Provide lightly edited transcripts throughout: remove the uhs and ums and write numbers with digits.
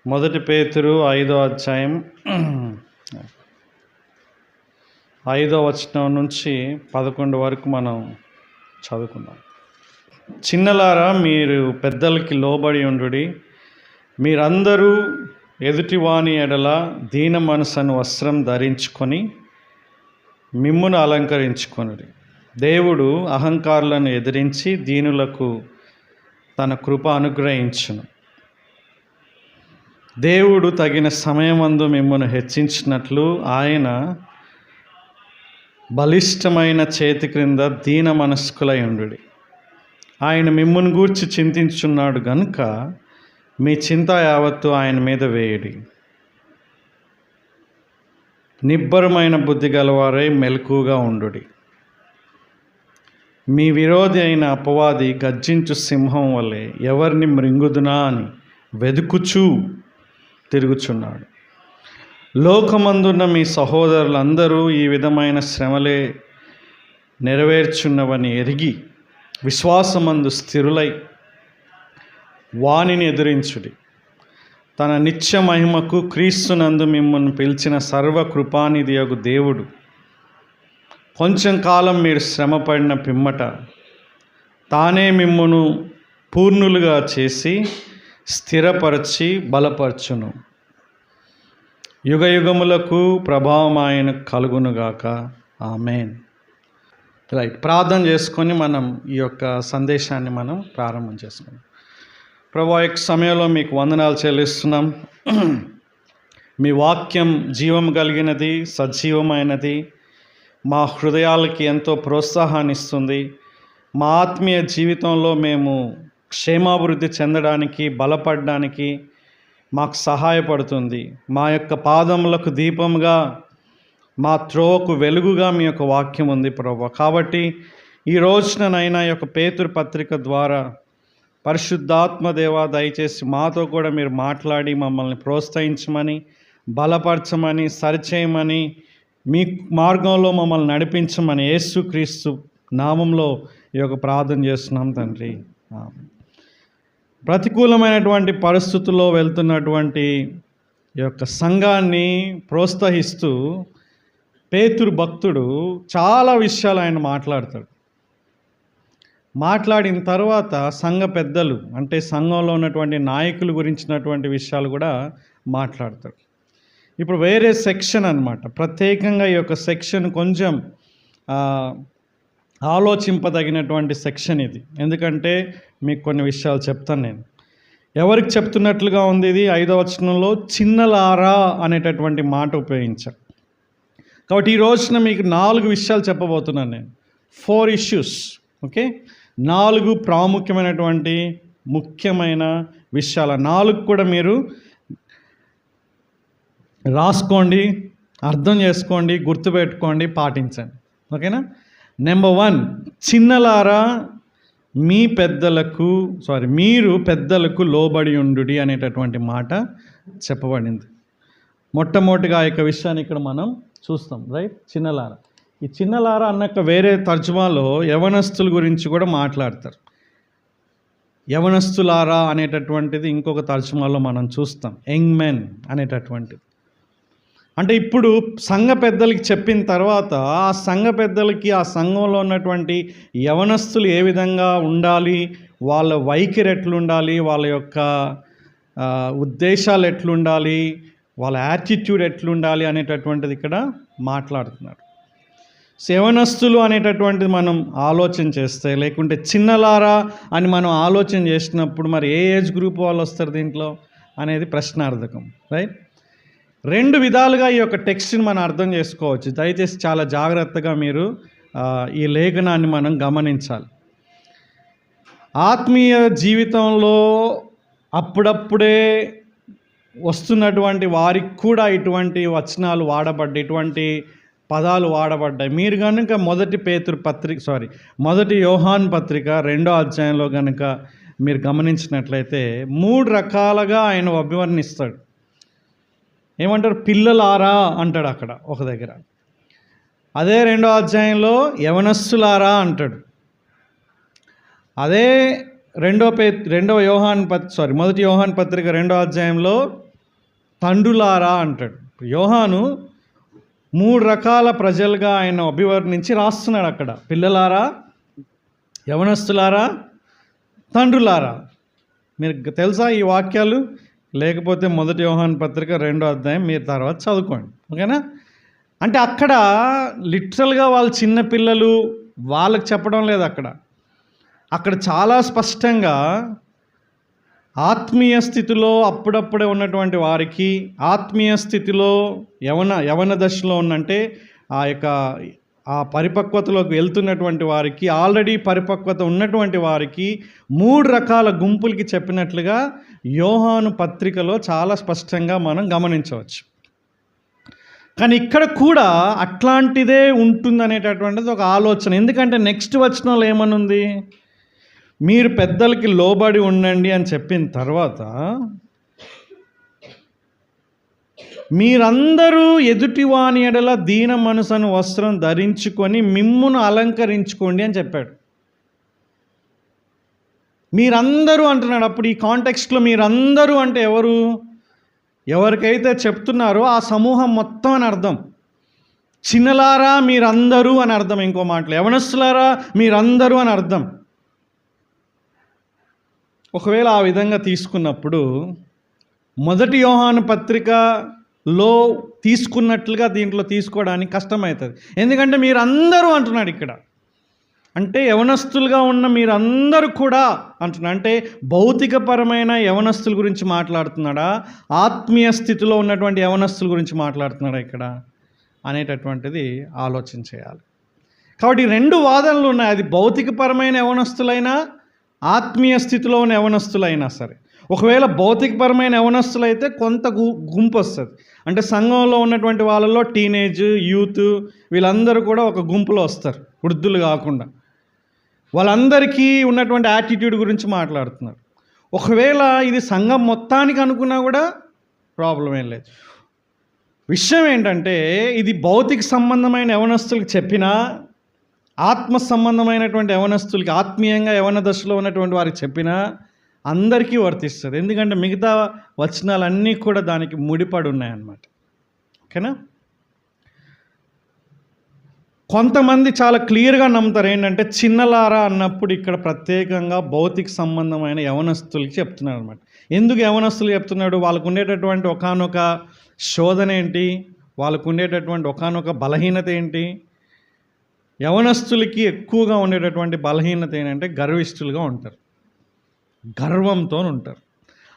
మొదటి పేతురు 5వ అధ్యాయం 5వ వచనం నుంచి 11 వరకు మనం చదువుకుందాం. చిన్నలారా, మీరు పెద్దలకి లోబడి ఉండుడి. మీరందరూ ఎదుటివాని ఎడల దీన మనసును వస్త్రం ధరించుకొని మిమ్మును అలంకరించుకొనుడి. దేవుడు అహంకారులను ఎదిరించి దీనులకు తన కృప అనుగ్రహించును. దేవుడు తగిన సమయమందు మిమ్మల్ని హెచ్చించినట్లు ఆయన బలిష్టమైన చేతి క్రింద దీన మనస్కులై ఉండుడి. ఆయన మిమ్మును గూర్చి చింతించున్నాడు గనుక మీ చింత యావత్తు ఆయన మీద వేయుడి. నిబ్బరమైన బుద్ధి గలవారై మెలకుగా ఉండుడి. మీ విరోధి అయిన అపవాది గర్జించు సింహం వలె ఎవరిని మృంగుదునా అని వెదుకుచూ తిరుగుచున్నాడు. లోకమందున్న మీ సహోదరులందరూ ఈ విధమైన శ్రమలే నెరవేర్చున్నవని ఎరిగి విశ్వాసమందు స్థిరులై వానిని ఎదిరించుడి. తన నిత్య మహిమకు క్రీస్తునందు మిమ్మల్ని పిలిచిన సర్వకృపానిధియగు దేవుడు కొంచెం కాలం మీరు శ్రమపడిన పిమ్మట తానే మిమ్మును పూర్ణులుగా చేసి స్థిరపరచి బలపరచును. యుగయుగములకు ప్రభావం ఆయన కలుగునుగాక. ఆమేన్. రైట్, ప్రార్థన చేసుకొని మనం ఈ యొక్క సందేశాన్ని మనం ప్రారంభం చేసుకున్నాం. ప్రభువా, యొక్క సమయంలో మీకు వందనాలు చెల్లిస్తున్నాం. మీ వాక్యం జీవం కలిగినది, సజీవమైనది, మా హృదయాలకి ఎంతో ప్రోత్సాహాన్ని ఇస్తుంది. మా ఆత్మీయ జీవితంలో మేము క్షేమాభివృద్ధి చెందడానికి, బలపడడానికి మాకు సహాయపడుతుంది. మా యొక్క పాదములకు దీపంగా, మా త్రోవకు వెలుగుగా మీ యొక్క వాక్యం ఉంది ప్రభువా. కాబట్టి ఈ రోజునైనా ఈ యొక్క పేతురు పత్రిక ద్వారా పరిశుద్ధాత్మ దేవా, దయచేసి మాతో కూడా మీరు మాట్లాడి మమ్మల్ని ప్రోత్సహించమని, బలపరచమని, సరిచేయమని, మీ మార్గంలో మమ్మల్ని నడిపించమని యేసుక్రీస్తు నామంలో ఈ యొక్క ప్రార్థన చేస్తున్నాం తండ్రి. ప్రతికూలమైనటువంటి పరిస్థితుల్లో వెళ్తున్నటువంటి ఈ యొక్క సంఘాన్ని ప్రోత్సహిస్తూ పేతురు భక్తుడు చాలా విషయాలు ఆయన మాట్లాడతాడు. మాట్లాడిన తర్వాత సంఘ పెద్దలు, అంటే సంఘంలో ఉన్నటువంటి నాయకుల గురించినటువంటి విషయాలు కూడా మాట్లాడతాడు. ఇప్పుడు వేరే సెక్షన్ అన్నమాట. ప్రత్యేకంగా ఈ యొక్క సెక్షన్ కొంచెం ఆలోచింపదగినటువంటి సెక్షన్ ఇది. ఎందుకంటే మీకు కొన్ని విషయాలు చెప్తాను నేను. ఎవరికి చెప్తున్నట్లుగా ఉంది ఇది? 5వ వచనంలో చిన్నలారా అనేటటువంటి మాట ఉపయోగించారు. కాబట్టి ఈ రోజున మీకు 4 విషయాలు చెప్పబోతున్నాను నేను. 4 ఇష్యూస్. ఓకే, 4 ప్రాముఖ్యమైనటువంటి ముఖ్యమైన విషయాలు. 4 కూడా మీరు రాసుకోండి, అర్థం చేసుకోండి, గుర్తుపెట్టుకోండి, పాటించండి. ఓకేనా? నెంబర్ 1, చిన్నలారా మీరు పెద్దలకు లోబడి ఉండుడి అనేటటువంటి మాట చెప్పబడింది. మొట్టమొదటిగా ఆ యొక్క విషయాన్ని ఇక్కడ మనం చూస్తాం. రైట్, చిన్నలారా. ఈ చిన్నలారా అన్నాక వేరే తర్జుమాలో యవనస్తుల గురించి కూడా మాట్లాడతారు. యవనస్తులారా అనేటటువంటిది ఇంకొక తర్జుమాలో మనం చూస్తాం, యంగ్ మెన్ అనేటటువంటిది. అంటే ఇప్పుడు సంఘ పెద్దలకి చెప్పిన తర్వాత ఆ సంఘ పెద్దలకి ఆ సంఘంలో ఉన్నటువంటి యవనస్తులు ఏ విధంగా ఉండాలి, వాళ్ళ వైఖరి ఎట్లుండాలి, వాళ్ళ యొక్క ఉద్దేశాలు ఎట్లుండాలి, వాళ్ళ యాటిట్యూడ్ ఎట్లుండాలి అనేటటువంటిది ఇక్కడ మాట్లాడుతున్నారు. యవనస్తులు అనేటటువంటిది మనం ఆలోచన చేస్తే, లేకుంటే చిన్నలారా అని మనం ఆలోచన చేసినప్పుడు మరి ఏ ఏజ్ గ్రూప్ వాళ్ళు వస్తారు దీంట్లో అనేది ప్రశ్నార్థకం. రైట్, 2 విధాలుగా ఈ యొక్క టెక్స్ట్ని మనం అర్థం చేసుకోవచ్చు. దయచేసి చాలా జాగ్రత్తగా మీరు ఈ లేఖనాన్ని మనం గమనించాలి. ఆత్మీయ జీవితంలో అప్పుడప్పుడే వస్తున్నటువంటి వారికి కూడా ఇటువంటి వచనాలు వాడబడ్డాయి, ఇటువంటి పదాలు వాడబడ్డాయి. మీరు కనుక మొదటి యోహాను పత్రిక 2వ అధ్యాయంలో కనుక మీరు గమనించినట్లయితే 3 రకాలుగా ఆయన అభివర్ణిస్తాడు. ఏమంటారు? పిల్లలారా అంటాడు అక్కడ ఒక దగ్గర. అదే 2వ అధ్యాయంలో యవనస్తులారా అంటాడు. అదే మొదటి యోహాను పత్రిక 2వ అధ్యాయంలో తండ్రులారా అంటాడు. యోహాను 3 రకాల ప్రజలుగా ఆయన అభివర్ణించి రాస్తున్నాడు అక్కడ. పిల్లలారా, యవనస్తులారా, తండ్రులారా. మీరు తెలుసా ఈ వాక్యాలు? లేకపోతే 1 యోహాను పత్రిక 2వ అధ్యాయం మీరు తర్వాత చదువుకోండి, ఓకేనా? అంటే అక్కడ లిటరల్గా వాళ్ళు చిన్న పిల్లలు, వాళ్ళకి చెప్పడం లేదు. అక్కడ చాలా స్పష్టంగా ఆత్మీయ స్థితిలో అప్పుడప్పుడే ఉన్నటువంటి వారికి, ఆత్మీయ స్థితిలో యవన దశలో ఉన్నంటే ఆ పరిపక్వతలోకి వెళ్తున్నటువంటి వారికి, ఆల్రెడీ పరిపక్వత ఉన్నటువంటి వారికి 3 రకాల గుంపులకి చెప్పినట్లుగా యోహాను పత్రికలో చాలా స్పష్టంగా మనం గమనించవచ్చు. కానీ ఇక్కడ కూడా అట్లాంటిదే ఉంటుందనేటటువంటిది ఒక ఆలోచన. ఎందుకంటే నెక్స్ట్ వచనంలో ఏమనుంది? మీరు పెద్దలకి లోబడి ఉండండి అని చెప్పిన తర్వాత, మీరందరూ ఎదుటివాని ఎడల దీన మనసును వస్త్రం ధరించుకొని మిమ్మును అలంకరించుకోండి అని చెప్పాడు. మీరందరూ అంటున్నాడు. అప్పుడు ఈ కాంటెక్స్ట్లో మీరందరూ అంటే ఎవరు? ఎవరికైతే చెప్తున్నారో ఆ సమూహం మొత్తం అని అర్థం. చిన్నలారా మీరందరూ అని అర్థం. ఇంకో మాటలు యవనస్తులారా మీరందరూ అని అర్థం. ఒకవేళ ఆ విధంగా తీసుకున్నప్పుడు 1 యోహాను పత్రికలో తీసుకున్నట్లుగా దీంట్లో తీసుకోవడానికి కష్టమవుతుంది. ఎందుకంటే మీరందరూ అంటున్నాడు ఇక్కడ. అంటే యవనస్తులుగా ఉన్న మీరందరూ కూడా అంటున్నాడు. అంటే భౌతికపరమైన యవనస్తుల గురించి మాట్లాడుతున్నాడా, ఆత్మీయ స్థితిలో ఉన్నటువంటి యవనస్తుల గురించి మాట్లాడుతున్నాడా ఇక్కడ అనేటటువంటిది ఆలోచన చేయాలి. కాబట్టి 2 వాదనలు ఉన్నాయి. అది భౌతికపరమైన యవనస్తులైనా, ఆత్మీయ స్థితిలో ఉన్న యవనస్తులైనా సరే. ఒకవేళ భౌతికపరమైన యవనస్తులైతే కొంత గుంపు వస్తుంది. అంటే సంఘంలో ఉన్నటువంటి వాళ్ళలో టీనేజ్, యూత్ వీళ్ళందరూ కూడా ఒక గుంపులో వస్తారు, వృద్ధులు కాకుండా. వాళ్ళందరికీ ఉన్నటువంటి యాటిట్యూడ్ గురించి మాట్లాడుతున్నారు. ఒకవేళ ఇది సంఘం మొత్తానికి అనుకున్నా కూడా ప్రాబ్లం ఏం లేదు. విషయం ఏంటంటే, ఇది భౌతిక సంబంధమైన యవనస్తులకు చెప్పినా, ఆత్మ సంబంధమైనటువంటి యవనస్తులకి, ఆత్మీయంగా యవన దశలో ఉన్నటువంటి వారికి చెప్పినా అందరికీ వర్తిస్తుంది. ఎందుకంటే మిగతా వచనాలన్నీ కూడా దానికి ముడిపడి ఉన్నాయన్నమాట, ఓకేనా? కొంతమంది చాలా క్లియర్గా నమ్ముతారు ఏంటంటే, చిన్నలారా అన్నప్పుడు ఇక్కడ ప్రత్యేకంగా భౌతిక సంబంధమైన యవనస్తులకి చెప్తున్నాడు అనమాట. ఎందుకు యవనస్తులు చెప్తున్నాడు? వాళ్ళకు ఉండేటటువంటి ఒకానొక శోధన ఏంటి, వాళ్ళకు ఉండేటటువంటి ఒకానొక బలహీనత ఏంటి? యవనస్తులకి ఎక్కువగా ఉండేటటువంటి బలహీనత ఏంటంటే గర్విష్ఠులుగా ఉంటారు, గర్వంతో ఉంటారు,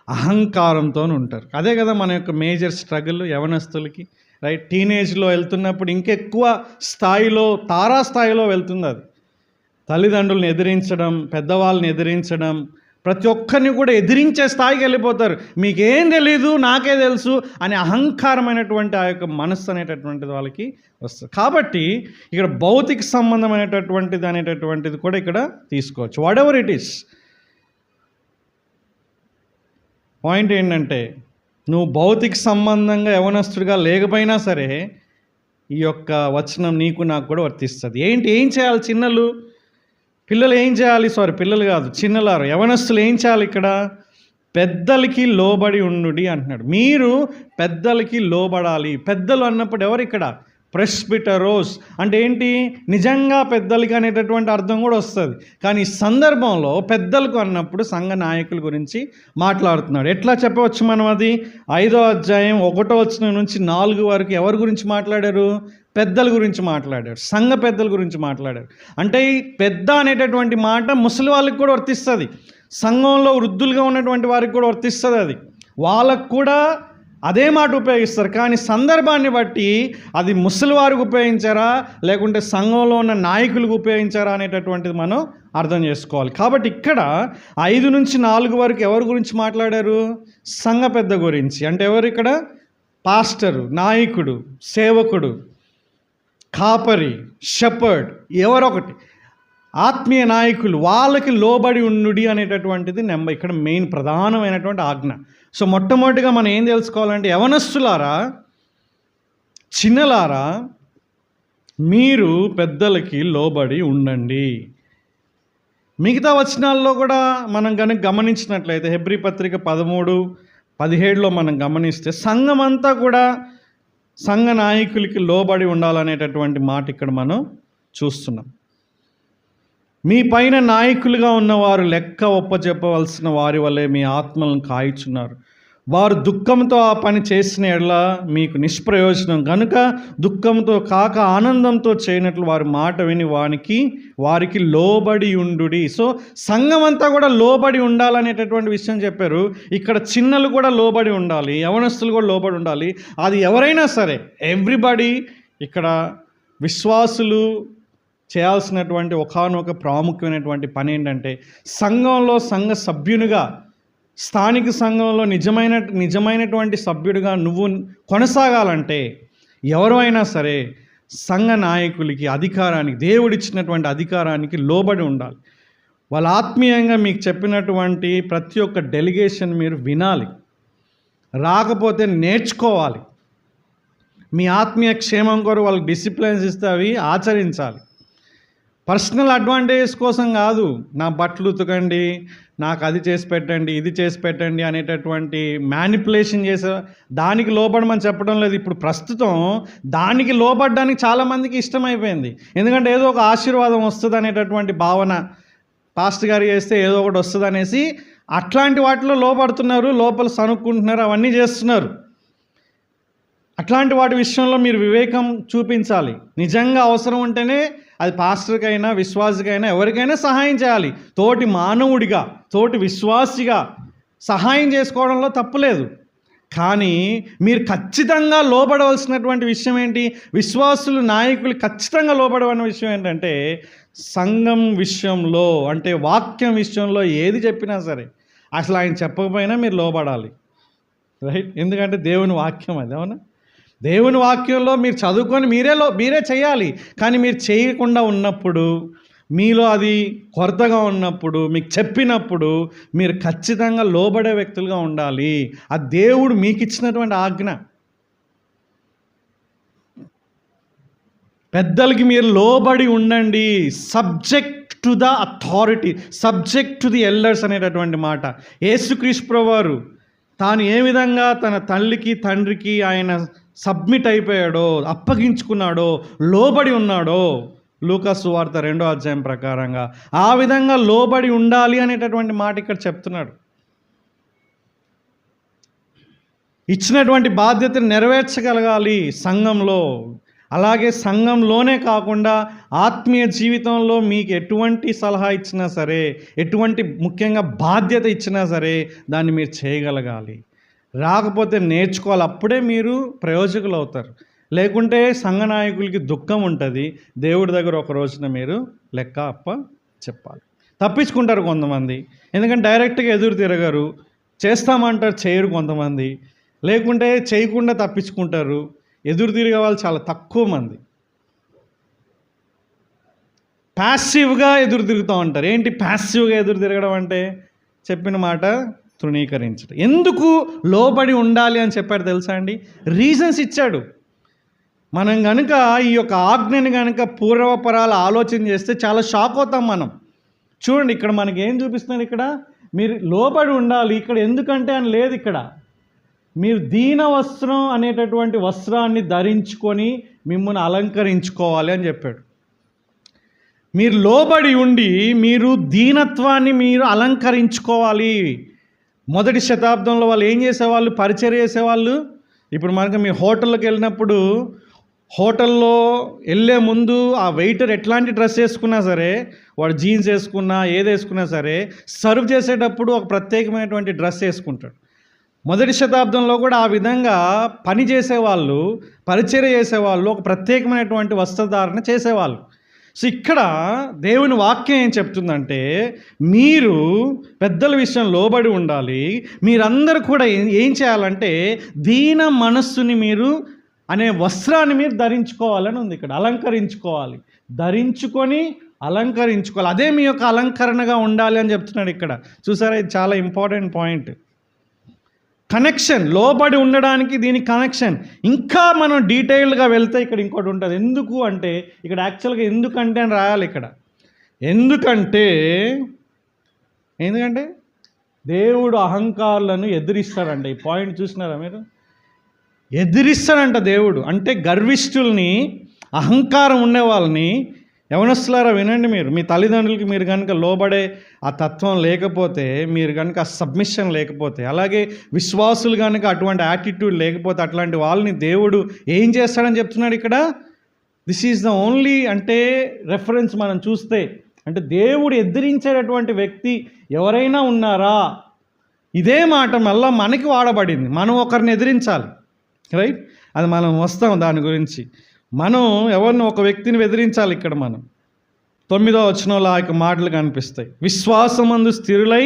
అహంకారంతో ఉంటారు. అదే కదా మన యొక్క మేజర్ స్ట్రగుల్ యవనస్తులకి, రైట్? టీనేజ్లో వెళ్తున్నప్పుడు ఇంకెక్కువ స్థాయిలో, తారాస్థాయిలో వెళ్తుంది అది. తల్లిదండ్రులను ఎదిరించడం, పెద్దవాళ్ళని ఎదిరించడం, ప్రతి ఒక్కరిని కూడా ఎదిరించే స్థాయికి వెళ్ళిపోతారు. మీకేం తెలీదు, నాకే తెలుసు అనే అహంకారమైనటువంటి ఆ యొక్క మనస్సు అనేటటువంటిది వాళ్ళకి వస్తుంది. కాబట్టి ఇక్కడ భౌతిక సంబంధమైనటువంటిది అనేటటువంటిది కూడా ఇక్కడ తీసుకోవచ్చు. What ever it is. Point ఏంటంటే, నువ్వు భౌతిక సంబంధంగా యవనస్తుడిగా లేకపోయినా సరే ఈ యొక్క వచనం నీకు నాకు కూడా వర్తిస్తుంది. ఏం చేయాలి పిల్లలు ఏం చేయాలి? పిల్లలు కాదు, చిన్నలారు, యవనస్తులు ఏం చేయాలి? ఇక్కడ పెద్దలకి లోబడి ఉండుడి అంటున్నాడు. మీరు పెద్దలకి లోబడాలి. పెద్దలు అన్నప్పుడు ఎవరు ఇక్కడ? ప్రెస్బిటరోస్ అంటే ఏంటి? నిజంగా పెద్దలకి అనేటటువంటి అర్థం కూడా వస్తుంది. కానీ ఈ సందర్భంలో పెద్దలకు అన్నప్పుడు సంఘ నాయకుల గురించి మాట్లాడుతున్నాడు. ఎట్లా చెప్పవచ్చు మనం? అది 5వ అధ్యాయం 1వ వచనం నుంచి 4 వరకు ఎవరి గురించి మాట్లాడారు? పెద్దల గురించి మాట్లాడారు, సంఘ పెద్దల గురించి మాట్లాడారు. అంటే ఈ పెద్ద అనేటటువంటి మాట ముసలి వాళ్ళకి కూడా వర్తిస్తుంది, సంఘంలో వృద్ధులుగా ఉన్నటువంటి వారికి కూడా వర్తిస్తుంది. అది వాళ్ళకు కూడా అదే మాట ఉపయోగిస్తారు. కానీ సందర్భాన్ని బట్టి అది ముసలి వారికి ఉపయోగించారా, లేకుంటే సంఘంలో ఉన్న నాయకులకు ఉపయోగించారా అనేటటువంటిది మనం అర్థం చేసుకోవాలి. కాబట్టి ఇక్కడ 5 నుంచి 4 వరకు ఎవరి గురించి మాట్లాడారు? సంఘ పెద్ద గురించి. అంటే ఎవరు ఇక్కడ? పాస్టరు, నాయకుడు, సేవకుడు, కాపరి, షెపర్డ్, ఎవరొకటి ఆత్మీయ నాయకులు, వాళ్ళకి లోబడి ఉండుడి అనేటటువంటిది ఇక్కడ మెయిన్ ప్రధానమైనటువంటి ఆజ్ఞ. సో మొట్టమొదటిగా మనం ఏం తెలుసుకోవాలంటే, యవనస్తులారా, చిన్నలారా, మీరు పెద్దలకి లోబడి ఉండండి. మిగతా వచనాల్లో కూడా మనం కనుక గమనించినట్లయితే హెబ్రీ పత్రిక 13, 17లో మనం గమనిస్తే సంఘం అంతా కూడా సంఘ నాయకులకి లోబడి ఉండాలనేటటువంటి మాట ఇక్కడ మనం చూస్తున్నాం. మీ పైన నాయకులుగా ఉన్నవారు లెక్క ఒప్పచెప్పవలసిన వారి వల్లే మీ ఆత్మలను కాయిచున్నారు. వారు దుఃఖంతో ఆ పని చేసిన ఎడల మీకు నిష్ప్రయోజనం కనుక దుఃఖంతో కాక ఆనందంతో చేయనట్లు వారి మాట విని వారికి లోబడి ఉండుడి. సో సంఘం అంతా కూడా లోబడి ఉండాలనేటటువంటి విషయం చెప్పారు. ఇక్కడ చిన్నలు కూడా లోబడి ఉండాలి, యవనస్తులు కూడా లోబడి ఉండాలి. అది ఎవరైనా సరే, ఎవ్రీబడి. ఇక్కడ విశ్వాసులు చేయాల్సినటువంటి ఒకానొక ప్రాముఖ్యమైనటువంటి పని ఏంటంటే, సంఘంలో సంఘ సభ్యునిగా, స్థానిక సంఘంలో నిజమైనటువంటి సభ్యుడిగా నువ్వు కొనసాగాలంటే ఎవరు అయినా సరే సంఘ నాయకులకి, అధికారానికి, దేవుడిచ్చినటువంటి అధికారానికి లోబడి ఉండాలి. వాళ్ళు ఆత్మీయంగా మీకు చెప్పినటువంటి ప్రతి ఒక్క డెలిగేషన్ మీరు వినాలి, రాకపోతే నేర్చుకోవాలి. మీ ఆత్మీయ క్షేమం కొరకు వాళ్ళకి డిసిప్లిన్స్ ఇస్తే అవి ఆచరించాలి. పర్సనల్ అడ్వాంటేజెస్ కోసం కాదు, నా బట్టలు ఉతకండి, నాకు అది చేసి పెట్టండి, ఇది చేసి పెట్టండి అనేటటువంటి మ్యానిపులేషన్ చేసే దానికి లోబడమని చెప్పడం లేదు. ఇప్పుడు ప్రస్తుతం దానికి లోబడడానికి చాలామందికి ఇష్టమైపోయింది. ఎందుకంటే ఏదో ఒక ఆశీర్వాదం వస్తుంది అనేటటువంటి భావన, పాస్టర్ గారు చేస్తే ఏదో ఒకటి వస్తుంది అనేసి అట్లాంటి వాటిలో లోబడుతున్నారు, లోపల సనుక్కుంటున్నారు, అవన్నీ చేస్తున్నారు. అట్లాంటి వాటి విషయంలో మీరు వివేకం చూపించాలి. నిజంగా అవసరం ఉంటేనే అది పాస్టర్కైనా, విశ్వాసికైనా, ఎవరికైనా సహాయం చేయాలి. తోటి మానవుడిగా, తోటి విశ్వాసిగా సహాయం చేసుకోవడంలో తప్పులేదు. కానీ మీరు ఖచ్చితంగా లోబడవలసినటువంటి విషయం ఏంటి? విశ్వాసులు, నాయకులు ఖచ్చితంగా లోబడవలసిన విషయం ఏంటంటే, సంఘం విషయంలో, అంటే వాక్యం విషయంలో ఏది చెప్పినా సరే అసలు ఆయన చెప్పకపోయినా మీరు లోబడాలి. రైట్? ఎందుకంటే దేవుని వాక్యం అది. అవునా? దేవుని వాక్యంలో మీరు చదువుకొని మీరే చేయాలి. కానీ మీరు చేయకుండా ఉన్నప్పుడు, మీలో అది కొరతగా ఉన్నప్పుడు, మీకు చెప్పినప్పుడు మీరు ఖచ్చితంగా లోబడే వ్యక్తులుగా ఉండాలి. ఆ దేవుడు మీకు ఇచ్చినటువంటి ఆజ్ఞ. పెద్దలకి మీరు లోబడి ఉండండి, subject to the authority, subject to the elders అనేటటువంటి మాట. యేసుక్రీస్తు ప్రభువారు తాను ఏ విధంగా తన తల్లికి, తండ్రికి ఆయన సబ్మిట్ అయిపోయాడో, అప్పగించుకున్నాడో, లోబడి ఉన్నాడో, లూకా సువార్త 2వ అధ్యాయం ప్రకారంగా ఆ విధంగా లోబడి ఉండాలి అనేటటువంటి మాట ఇక్కడ చెప్తున్నాడు. ఇచ్చినటువంటి బాధ్యతను నెరవేర్చగలగాలి సంఘంలో. అలాగే సంఘంలోనే కాకుండా ఆత్మీయ జీవితంలో మీకు ఎటువంటి సలహా ఇచ్చినా సరే, ఎటువంటి ముఖ్యంగా బాధ్యత ఇచ్చినా సరే దాన్ని మీరు చేయగలగాలి. రాకపోతే నేర్చుకోవాలి, అప్పుడే మీరు ప్రయోజకులు అవుతారు. లేకుంటే సంఘ నాయకులకి దుఃఖం ఉంటుంది. దేవుడి దగ్గర ఒక రోజున మీరు లెక్క చెప్పాలి. తప్పించుకుంటారు కొంతమంది, ఎందుకంటే డైరెక్ట్గా ఎదురు తిరగరు. చేస్తామంటారు, చేయరు కొంతమంది. లేకుంటే చేయకుండా తప్పించుకుంటారు. ఎదురు తిరిగే వాళ్ళు చాలా తక్కువ మంది. ప్యాసివ్గా ఎదురు తిరుగుతూ ఉంటారు. ఏంటి ప్యాసివ్గా ఎదురు తిరగడం అంటే? చెప్పిన మాట తృణీకరించడం. ఎందుకు లోబడి ఉండాలి అని చెప్పాడు తెలుసా అండి? రీజన్స్ ఇచ్చాడు. మనం కనుక ఈ యొక్క ఆజ్ఞని కనుక పూర్వపరాలు ఆలోచన చేస్తే చాలా షాక్ అవుతాం మనం. చూడండి, ఇక్కడ మనకి ఏం చూపిస్తున్నారు? ఇక్కడ మీరు లోబడి ఉండాలి. ఇక్కడ ఎందుకంటే అని లేదు. ఇక్కడ మీరు దీన వస్త్రం అనేటటువంటి వస్త్రాన్ని ధరించుకొని మిమ్మల్ని అలంకరించుకోవాలి అని చెప్పాడు. మీరు లోబడి ఉండి మీరు దీనత్వాన్ని మీరు అలంకరించుకోవాలి. మొదటి శతాబ్దంలో వాళ్ళు ఏం చేసేవాళ్ళు? పరిచర్య చేసేవాళ్ళు. ఇప్పుడు మనకు మీ హోటల్కి వెళ్ళినప్పుడు, హోటల్లో వెళ్ళే ముందు ఆ వెయిటర్ ఎట్లాంటి డ్రెస్ వేసుకున్నా సరే, వాడు జీన్స్ వేసుకున్నా ఏది వేసుకున్నా సరే, సర్వ్ చేసేటప్పుడు ఒక ప్రత్యేకమైనటువంటి డ్రెస్ వేసుకుంటాడు. మొదటి శతాబ్దంలో కూడా ఆ విధంగా పని చేసేవాళ్ళు, పరిచర్య చేసేవాళ్ళు ఒక ప్రత్యేకమైనటువంటి వస్త్రధారణ చేసేవాళ్ళు. సో ఇక్కడ దేవుని వాక్యం ఏం చెప్తుందంటే, మీరు పెద్దల విషయం లోబడి ఉండాలి. మీరందరూ కూడా ఏం చేయాలంటే దీన మనస్సుని మీరు అనే వస్త్రాన్ని మీరు ధరించుకోవాలని ఉంది ఇక్కడ. అలంకరించుకోవాలి, ధరించుకొని అలంకరించుకోవాలి. అదే మీ యొక్క అలంకరణగా ఉండాలి అని చెప్తున్నాడు ఇక్కడ. చూసారా, ఇది చాలా ఇంపార్టెంట్ పాయింట్. కనెక్షన్, లోబడి ఉండడానికి దీనికి కనెక్షన్. ఇంకా మనం డీటెయిల్గా వెళ్తే ఇక్కడ ఇంకోటి ఉంటుంది. ఎందుకు అంటే ఇక్కడ యాక్చువల్గా ఎందుకంటే అని రాయాలి ఇక్కడ. ఎందుకంటే దేవుడు అహంకారులను ఎదిరిస్తాడంట. ఈ పాయింట్ చూసినారా మీరు? ఎదిరిస్తాడంట దేవుడు. అంటే గర్విష్ఠుల్ని, అహంకారం ఉండే వాళ్ళని, యవనస్తులారా వినండి, మీరు మీ తల్లిదండ్రులకి మీరు కనుక లోబడే ఆ తత్వం లేకపోతే, మీరు కనుక ఆ సబ్మిషన్ లేకపోతే, అలాగే విశ్వాసులు కనుక అటువంటి యాటిట్యూడ్ లేకపోతే, అట్లాంటి వాళ్ళని దేవుడు ఏం చేస్తాడని చెప్తున్నాడు ఇక్కడ. దిస్ ఈజ్ ద ఓన్లీ అంటే రెఫరెన్స్ మనం చూస్తే, అంటే దేవుడు ఎదిరించేటటువంటి వ్యక్తి ఎవరైనా ఉన్నారా, ఇదే మాట మళ్ళీ మనకి వాడబడింది. మనం ఒకరిని ఎదిరించాలి, రైట్? అది మనం వస్తాం దాని గురించి. మనం ఎవరిని, ఒక వ్యక్తిని ఎదిరించాలి. ఇక్కడ మనం 9వ వచనంలో ఆ యొక్క మాటలు కనిపిస్తాయి. విశ్వాసమందు స్థిరులై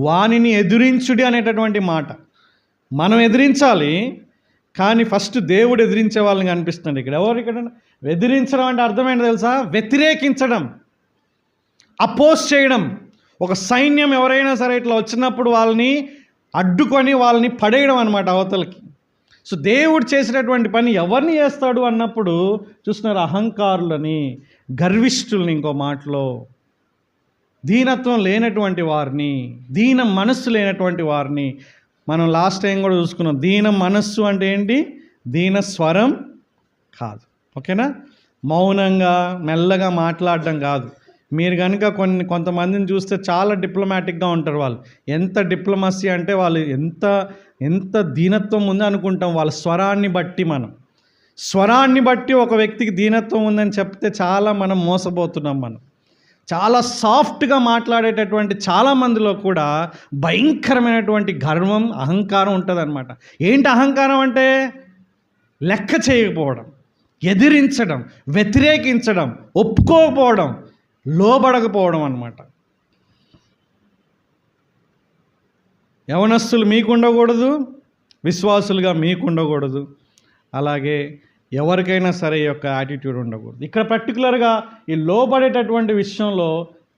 వానిని ఎదిరించుడి అనేటటువంటి మాట. మనం ఎదిరించాలి, కానీ ఫస్ట్ దేవుడు ఎదిరించే వాళ్ళని కనిపిస్తుంది ఇక్కడ. ఎవరు ఇక్కడ ఎదిరించడం అంటే అర్థమైంది తెలుసా? వ్యతిరేకించడం, అపోజ్ చేయడం. ఒక సైన్యం ఎవరైనా సరే ఇట్లా వచ్చినప్పుడు వాళ్ళని అడ్డుకొని వాళ్ళని పడేయడం అనమాట అవతలకి. సో దేవుడు చేసినటువంటి పని ఎవరిని చేస్తాడు అన్నప్పుడు చూస్తున్నారు, అహంకారులని, గర్విష్ఠుల్ని, ఇంకో మాటలో దీనత్వం లేనటువంటి వారిని, దీన మనస్సు లేనటువంటి వారిని. మనం లాస్ట్ టైం కూడా చూసుకున్నాం, దీన మనస్సు అంటే ఏంటి? దీన స్వరం కాదు, ఓకేనా? మౌనంగా మెల్లగా మాట్లాడడం కాదు. మీరు కనుక కొంతమందిని చూస్తే చాలా డిప్లొమాటిక్గా ఉంటారు వాళ్ళు. ఎంత డిప్లొమసీ అంటే వాళ్ళు ఎంత దీనత్వం ఉంది అనుకుంటాం వాళ్ళ స్వరాన్ని బట్టి. స్వరాన్ని బట్టి ఒక వ్యక్తికి దీనత్వం ఉందని చెప్తే చాలా మనం మోసపోతున్నాం. మనం చాలా సాఫ్ట్గా మాట్లాడేటటువంటి చాలామందిలో కూడా భయంకరమైనటువంటి గర్వం, అహంకారం ఉంటుంది అనమాట. ఏంటి అహంకారం అంటే? లెక్క చేయకపోవడం, ఎదిరించడం, వ్యతిరేకించడం, ఒప్పుకోకపోవడం, లోబడకపోవడం అన్నమాట. యవనస్తులు మీకు ఉండకూడదు, విశ్వాసులుగా మీకు ఉండకూడదు, అలాగే ఎవరికైనా సరే ఈ యొక్క యాటిట్యూడ్ ఉండకూడదు. ఇక్కడ పర్టికులర్గా ఈ లోబడేటటువంటి విషయంలో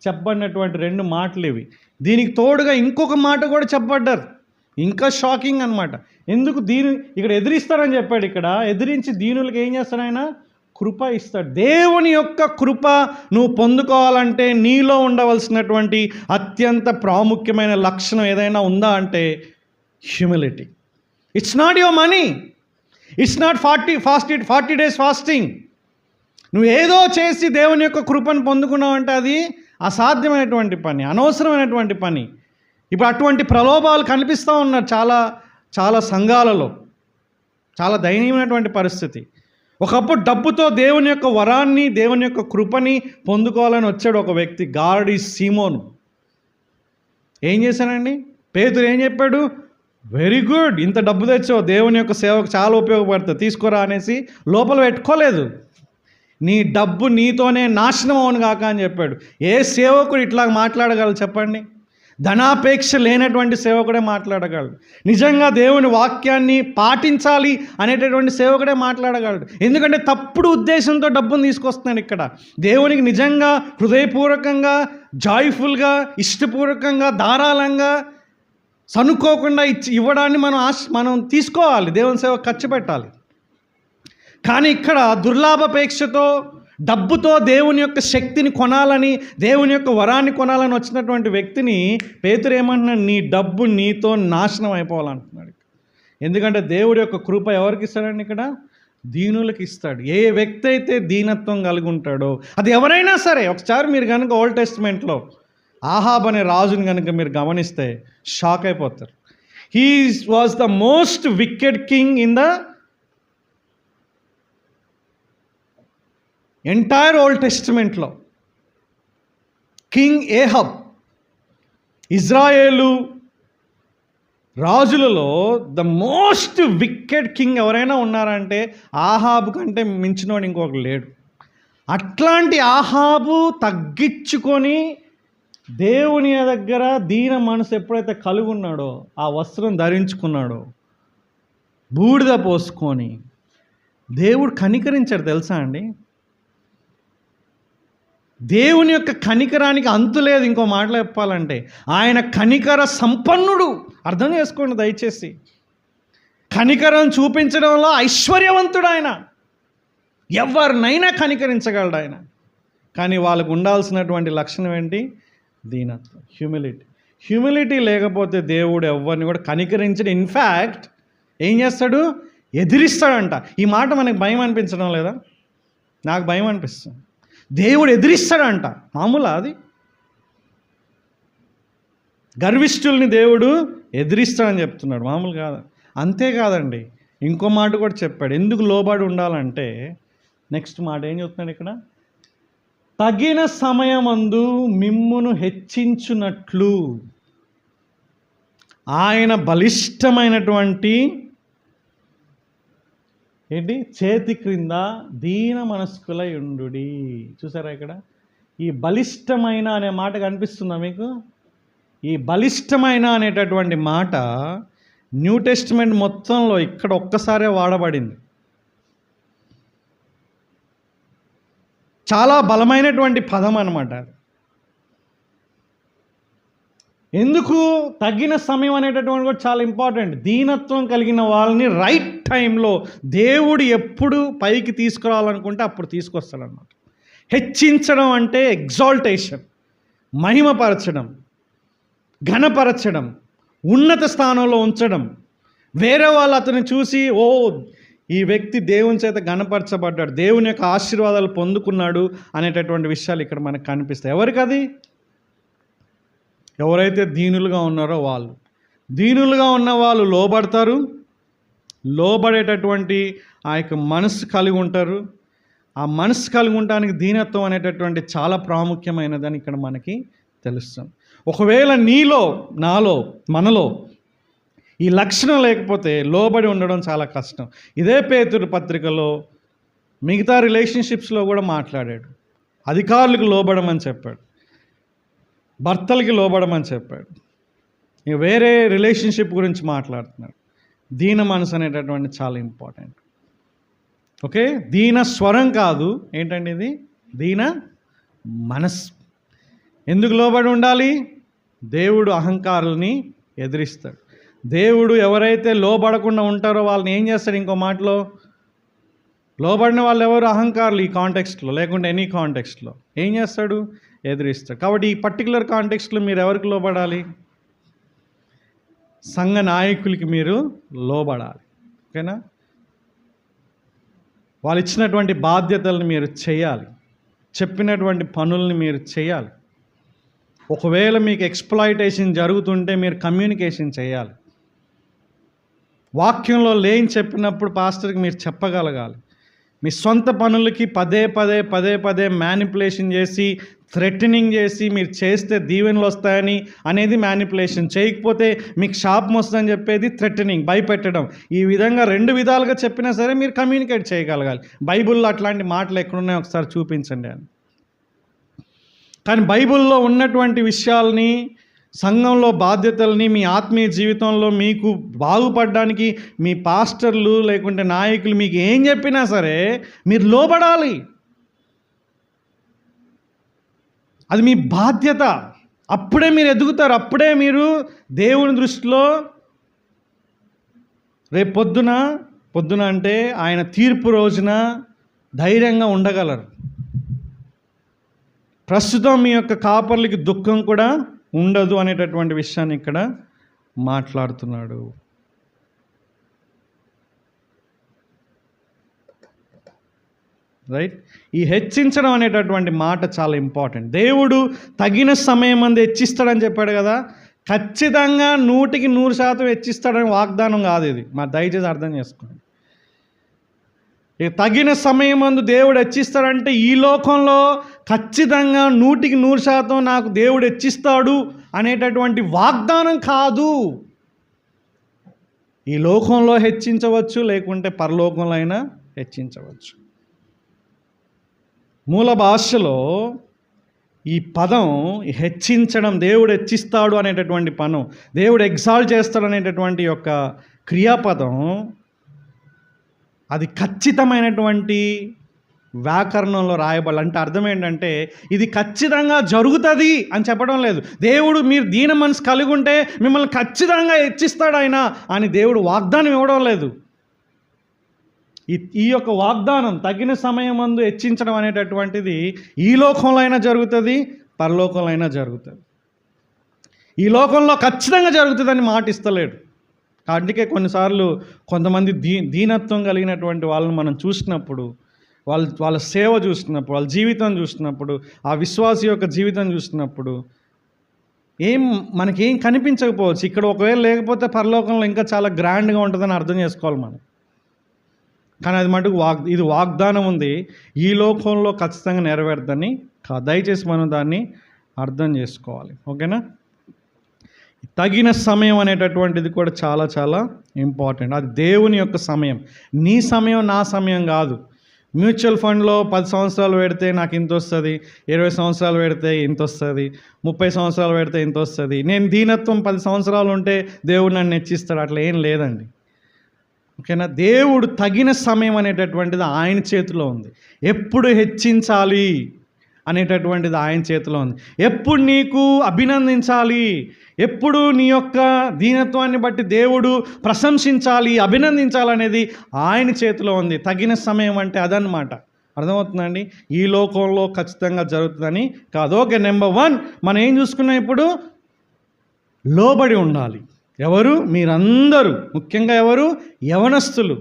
చెప్పబడినటువంటి 2 మాటలు ఇవి. దీనికి తోడుగా ఇంకొక మాట కూడా చెప్పబడ్డారు, ఇంకా షాకింగ్ అనమాట. ఎందుకు ఇక్కడ ఎదిరిస్తారని చెప్పాడు. ఇక్కడ ఎదిరించి దీనులకు ఏం చేస్తాడు ఆయన? కృప ఇస్తాడు. దేవుని యొక్క కృప నువ్వు పొందుకోవాలంటే నీలో ఉండవలసినటువంటి అత్యంత ప్రాముఖ్యమైన లక్షణం ఏదైనా ఉందా అంటే humility. It's not your money, it's not 40 days fasting. నువ్వు ఏదో చేసి దేవుని యొక్క కృపను పొందుకున్నావు అంటే అది అసాధ్యమైనటువంటి పని, అనవసరమైనటువంటి పని. ఇప్పుడు అటువంటి ప్రలోభాలు కనిపిస్తూ ఉన్నారు చాలా సంఘాలలో. చాలా దయనీయమైనటువంటి పరిస్థితి. ఒకప్పుడు డబ్బుతో దేవుని యొక్క వరాన్ని, దేవుని యొక్క కృపని పొందుకోవాలని వచ్చాడు ఒక వ్యక్తి, గారడీ సీమోను. ఏం చేశానండి? పేతురు ఏం చెప్పాడు? వెరీ గుడ్, ఇంత డబ్బు తెచ్చావు, దేవుని యొక్క సేవకు చాలా ఉపయోగపడుతుంది, తీసుకోరా అనేసి లోపల పెట్టుకోలేదు. నీ డబ్బు నీతోనే నాశనం అవును కాక అని చెప్పాడు. ఏ సేవకుడు ఇట్లా మాట్లాడగలరు చెప్పండి? ధనాపేక్ష లేనటువంటి సేవకుడే మాట్లాడగలడు. నిజంగా దేవుని వాక్యాన్ని పాటించాలి అనేటటువంటి సేవకుడే మాట్లాడగలడు. ఎందుకంటే తప్పుడు ఉద్దేశంతో డబ్బును తీసుకొస్తున్నాడు ఇక్కడ. దేవునికి నిజంగా హృదయపూర్వకంగా, జాయ్ఫుల్గా, ఇష్టపూర్వకంగా, ధారాళంగా, సనుక్కోకుండా ఇవ్వడాన్ని మనం తీసుకోవాలి, దేవుని సేవ ఖర్చు పెట్టాలి. కానీ ఇక్కడ దుర్లాభాపేక్షతో, డబ్బుతో దేవుని యొక్క శక్తిని కొనాలని, దేవుని యొక్క వరాన్ని కొనాలని వచ్చినటువంటి వ్యక్తిని పేతురు ఏమంటున్నాడు? నీ డబ్బు నీతో నాశనం అయిపోవాలంటున్నాడు. ఎందుకంటే దేవుడి యొక్క కృప ఎవరికి ఇస్తాడండి? ఇక్కడ దీనులకు ఇస్తాడు. ఏ వ్యక్తి అయితే దీనత్వం కలిగి ఉంటాడో, అది ఎవరైనా సరే. ఒకసారి మీరు కనుక ఓల్డ్ టెస్ట్మెంట్లో ఆహాబ్ అనే రాజుని కనుక మీరు గమనిస్తే షాక్ అయిపోతారు. He was the most wicked king in the entire old టెస్టిమెంట్లో. కింగ్ ఏహబ్, ఇజ్రాయేలు రాజులలో ద మోస్ట్ వికెడ్ కింగ్ ఎవరైనా ఉన్నారంటే ఆహాబు కంటే మించినోడు ఇంకొకరు లేడు. అట్లాంటి ఆహాబు తగ్గించుకొని దేవుని దగ్గర దీన మనసు ఎప్పుడైతే కలిగి ఉన్నాడో, ఆ వస్త్రం ధరించుకున్నాడో, బూడిద పోసుకొని దేవుడు కనికరించాడు. తెలుసా అండి? దేవుని యొక్క కనికరానికి అంతు లేదు. ఇంకో మాటలో చెప్పాలంటే ఆయన కనికర సంపన్నుడు. అర్థం చేసుకోండి దయచేసి. కనికరం చూపించడంలో ఐశ్వర్యవంతుడు ఆయన. ఎవరినైనా కనికరించగలడు ఆయన. కానీ వాళ్ళకు ఉండాల్సినటువంటి లక్షణం ఏంటి? దీనత్వం, హ్యూమిలిటీ. హ్యూమిలిటీ లేకపోతే దేవుడు ఎవరిని కూడా కనికరించడు. ఇన్ఫ్యాక్ట్ ఏం చేస్తాడు? ఎదిరిస్తాడంట. ఈ మాట మనకు భయం అనిపించడం లేదా? నాకు భయం అనిపిస్తుంది. దేవుడు ఎదిరిస్తాడంట. మామూలా అది? గర్విష్ఠుల్ని దేవుడు ఎదిరిస్తాడని చెప్తున్నాడు, మామూలు కాదు. అంతేకాదండి, ఇంకో మాట కూడా చెప్పాడు. ఎందుకు లోబడి ఉండాలంటే నెక్స్ట్ మాట ఏం చెప్తున్నాడు ఇక్కడ? తగిన సమయమందు మిమ్మును హెచ్చించునట్లు ఆయన బలిష్టమైనటువంటి చేతి క్రింద దీన మనస్కులై ఉండుడి. చూసారా ఇక్కడ ఈ బలిష్టమైన అనే మాట కనిపిస్తుందా మీకు? ఈ బలిష్టమైన అనేటటువంటి మాట న్యూ టెస్టిమెంట్ మొత్తంలో ఇక్కడ ఒక్కసారే వాడబడింది. చాలా బలమైనటువంటి పదం అన్నమాట. ఎందుకు తగిన సమయం అనేటటువంటి కూడా చాలా ఇంపార్టెంట్. దీనత్వం కలిగిన వాళ్ళని రైట్ టైంలో దేవుడు ఎప్పుడు పైకి తీసుకురావాలనుకుంటే అప్పుడు తీసుకొస్తాడన్నమాట. హెచ్చించడం అంటే ఎగ్జాల్టేషన్, మహిమపరచడం, ఘనపరచడం, ఉన్నత స్థానంలో ఉంచడం. వేరే వాళ్ళు అతను చూసి ఓ ఈ వ్యక్తి దేవుని చేత ఘనపరచబడ్డాడు, దేవుని యొక్క ఆశీర్వాదాలు పొందుకున్నాడు అనేటటువంటి విషయాలు ఇక్కడ మనకు కనిపిస్తాయి. ఎవరికి అది? ఎవరైతే దీనులుగా ఉన్నారో వాళ్ళు. దీనులుగా ఉన్న వాళ్ళు లోబడతారు, లోబడేటటువంటి ఆ యొక్క మనసు కలిగి ఉంటారు. ఆ మనసు కలిగి ఉండడానికి దీనత్వం అనేటటువంటి చాలా ప్రాముఖ్యమైనదని ఇక్కడ మనకి తెలుస్తుంది. ఒకవేళ నీలో, నాలో, మనలో ఈ లక్షణం లేకపోతే లోబడి ఉండడం చాలా కష్టం. ఇదే పేతురు పత్రికలో మిగతా రిలేషన్షిప్స్లో కూడా మాట్లాడాడు. అధికారులకు లోబడమని చెప్పాడు, భర్తలకి లోబడమని చెప్పాడు. ఇక వేరే రిలేషన్షిప్ గురించి మాట్లాడుతున్నాడు. దీన మనసు అనేటటువంటి చాలా ఇంపార్టెంట్. ఓకే, దీన స్వరం కాదు, ఏంటండి ఇది? దీన మనసు. ఎందుకు లోబడి ఉండాలి? దేవుడు అహంకారుల్ని ఎదిరిస్తాడు. దేవుడు ఎవరైతే లోబడకుండా ఉంటారో వాళ్ళని ఏం చేస్తాడు? ఇంకో మాటలో, లోబడిన వాళ్ళు ఎవరు? అహంకారులు. ఈ కాంటెక్స్ట్లో లేకుంటే ఎనీ కాంటెక్స్ట్లో ఏం చేస్తాడు? ఎదిరిస్తాడు. కాబట్టి ఈ పర్టికులర్ కాంటెక్స్ట్లో మీరు ఎవరికి లోబడాలి? సంఘ నాయకులకి మీరు లోబడాలి. ఓకేనా? వాళ్ళు ఇచ్చినటువంటి బాధ్యతలను మీరు చేయాలి, చెప్పినటువంటి పనుల్ని మీరు చేయాలి. ఒకవేళ మీకు ఎక్స్‌ప్లాయిటేషన్ జరుగుతుంటే మీరు కమ్యూనికేషన్ చేయాలి. వాక్యంలో లేని చెప్పినప్పుడు పాస్టర్కి మీరు చెప్పగలగాలి. మీ సొంత పనులకి పదే పదే మ్యానిపులేషన్ చేసి, థ్రెటనింగ్ చేసి మీరు చేస్తే దీవెనలు వస్తాయని అనేది మ్యానిపులేషన్. చేయకపోతే మీకు శాపం వస్తుందని చెప్పేది థ్రెటనింగ్, భయపెట్టడం. ఈ విధంగా 2 విధాలుగా చెప్పినా సరే మీరు కమ్యూనికేట్ చేయగలగాలి. బైబిల్లో అట్లాంటి మాటలు ఎక్కడున్నాయో ఒకసారి చూపించండి అని. కానీ బైబిల్లో ఉన్నటువంటి విషయాల్ని, సంఘంలో బాధ్యతల్ని, మీ ఆత్మీయ జీవితంలో మీకు బాగుపడడానికి మీ పాస్టర్లు లేకుంటే నాయకులు మీకు ఏం చెప్పినా సరే మీరు లోబడాలి. అది మీ బాధ్యత. అప్పుడే మీరు ఎదుగుతారు. అప్పుడే మీరు దేవుని దృష్టిలో రేపు పొద్దున అంటే ఆయన తీర్పు రోజున ధైర్యంగా ఉండగలరు. ప్రస్తుతం మీ యొక్క కాపర్లకి దుఃఖం కూడా ఉండదు అనేటటువంటి విషయాన్ని ఇక్కడ మాట్లాడుతున్నాడు. రైట్? ఈ హెచ్చించడం అనేటటువంటి మాట చాలా ఇంపార్టెంట్. దేవుడు తగిన సమయం మంది హెచ్చిస్తాడని చెప్పాడు కదా. ఖచ్చితంగా 100% హెచ్చిస్తాడని వాగ్దానం కాదు ఇది. దయచేసి అర్థం చేసుకోండి. తగిన సమయం మందు దేవుడు హెచ్చిస్తాడంటే ఈ లోకంలో ఖచ్చితంగా 100% నాకు దేవుడు హెచ్చిస్తాడు అనేటటువంటి వాగ్దానం కాదు. ఈ లోకంలో హెచ్చించవచ్చు, లేకుంటే పరలోకంలో అయినా హెచ్చించవచ్చు. మూల భాషలో ఈ పదం హెచ్చించడం, దేవుడు హెచ్చిస్తాడు అనేటటువంటి పదం, దేవుడు ఎగ్జాల్ట్ చేస్తాడు అనేటటువంటి యొక్క క్రియాపదం, అది ఖచ్చితమైనటువంటి వ్యాకరణంలో రాయబడాలి. అంటే అర్థం ఏంటంటే ఇది ఖచ్చితంగా జరుగుతుంది అని చెప్పడం లేదు. దేవుడు మీరు దీన మనసు కలిగి ఉంటే మిమ్మల్ని ఖచ్చితంగా హెచ్చిస్తాడు ఆయన అని దేవుడు వాగ్దానం ఇవ్వడం లేదు. ఈ యొక్క వాగ్దానం తగిన సమయం మందు హెచ్చించడం అనేటటువంటిది ఈ లోకంలో అయినా జరుగుతుంది, పరలోకంలో అయినా జరుగుతుంది. ఈ లోకంలో ఖచ్చితంగా జరుగుతుందని మాట ఇస్తలేడు. అందుకే కొన్నిసార్లు కొంతమంది దీనత్వం కలిగినటువంటి వాళ్ళని మనం చూసినప్పుడు, వాళ్ళ సేవ చూసినప్పుడు, వాళ్ళ జీవితం చూసినప్పుడు, ఆ విశ్వాసి యొక్క జీవితం చూసినప్పుడు మనకేం కనిపించకపోవచ్చు. ఇక్కడ ఒకవేళ లేకపోతే పరలోకంలో ఇంకా చాలా గ్రాండ్గా ఉంటుందని అర్థం చేసుకోవాలి మనం. కానీ అది మటుకు ఇది వాగ్దానం ఉంది, ఈ లోకంలో ఖచ్చితంగా నెరవేరుదని. దయచేసి మనం దాన్ని అర్థం చేసుకోవాలి. ఓకేనా? తగిన సమయం అనేటటువంటిది కూడా చాలా చాలా ఇంపార్టెంట్. అది దేవుని యొక్క సమయం, నీ సమయం, నా సమయం కాదు. మ్యూచువల్ ఫండ్లో 10 సంవత్సరాలు పెడితే నాకు ఇంత వస్తుంది, 20 సంవత్సరాలు పెడితే ఇంత వస్తుంది, 30 సంవత్సరాలు పెడితే ఇంత వస్తుంది, నేను దీనత్వం 10 సంవత్సరాలు ఉంటే దేవుడు నన్ను హెచ్చిస్తాడు, అట్లా ఏం లేదండి. ఓకేనా? దేవుడు తగిన సమయం అనేటటువంటిది ఆయన చేతిలో ఉంది. ఎప్పుడు హెచ్చించాలి అనేటటువంటిది ఆయన చేతిలో ఉంది. ఎప్పుడు నీకు అభినందించాలి, ఎప్పుడు నీ యొక్క దీనత్వాన్ని బట్టి దేవుడు ప్రశంసించాలి, అభినందించాలనేది ఆయన చేతిలో ఉంది. తగిన సమయం అంటే అదనమాట. అర్థమవుతుందండి? ఈ లోకంలో ఖచ్చితంగా జరుగుతుందని కాదు. ఓకే, నెంబర్ 1 మనం ఏం చూసుకున్నాం ఇప్పుడు? లోబడి ఉండాలి. ఎవరు? మీరందరూ. ముఖ్యంగా ఎవరు? యవనస్తులు.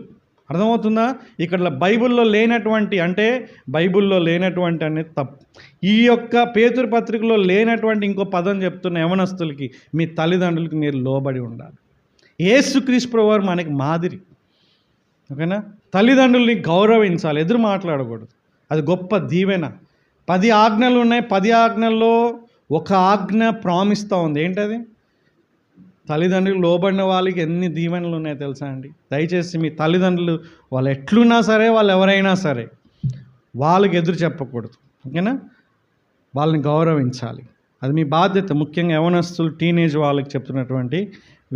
అర్థమవుతుందా? ఇక్కడ బైబిల్లో లేనటువంటి అనేది తప్పు. ఈ యొక్క పేతురు పత్రికలో లేనటువంటి ఇంకో పదం చెప్తున్న యవనస్తులకి, మీ తల్లిదండ్రులకి మీరు లోబడి ఉండాలి. యేసుక్రీస్తు ప్రభువు మనకి మాదిరి. ఓకేనా? తల్లిదండ్రుల్ని గౌరవించాలి, ఎదురు మాట్లాడకూడదు. అది గొప్ప దీవెన. 10 ఆజ్ఞలు ఉన్నాయి. 10 ఆజ్ఞల్లో ఒక ఆజ్ఞ ప్రామిస్తూ ఉంది. ఏంటది? తల్లిదండ్రులు లోబడిన వాళ్ళకి ఎన్ని దీవెనలు ఉన్నాయో తెలుసా అండి? దయచేసి మీ తల్లిదండ్రులు వాళ్ళు ఎట్లున్నా సరే, వాళ్ళు ఎవరైనా సరే, వాళ్ళకి ఎదురు చెప్పకూడదు. ఓకేనా? వాళ్ళని గౌరవించాలి. అది మీ బాధ్యత. ముఖ్యంగా యవనస్తులు, టీనేజ్ వాళ్ళకి చెప్తున్నటువంటి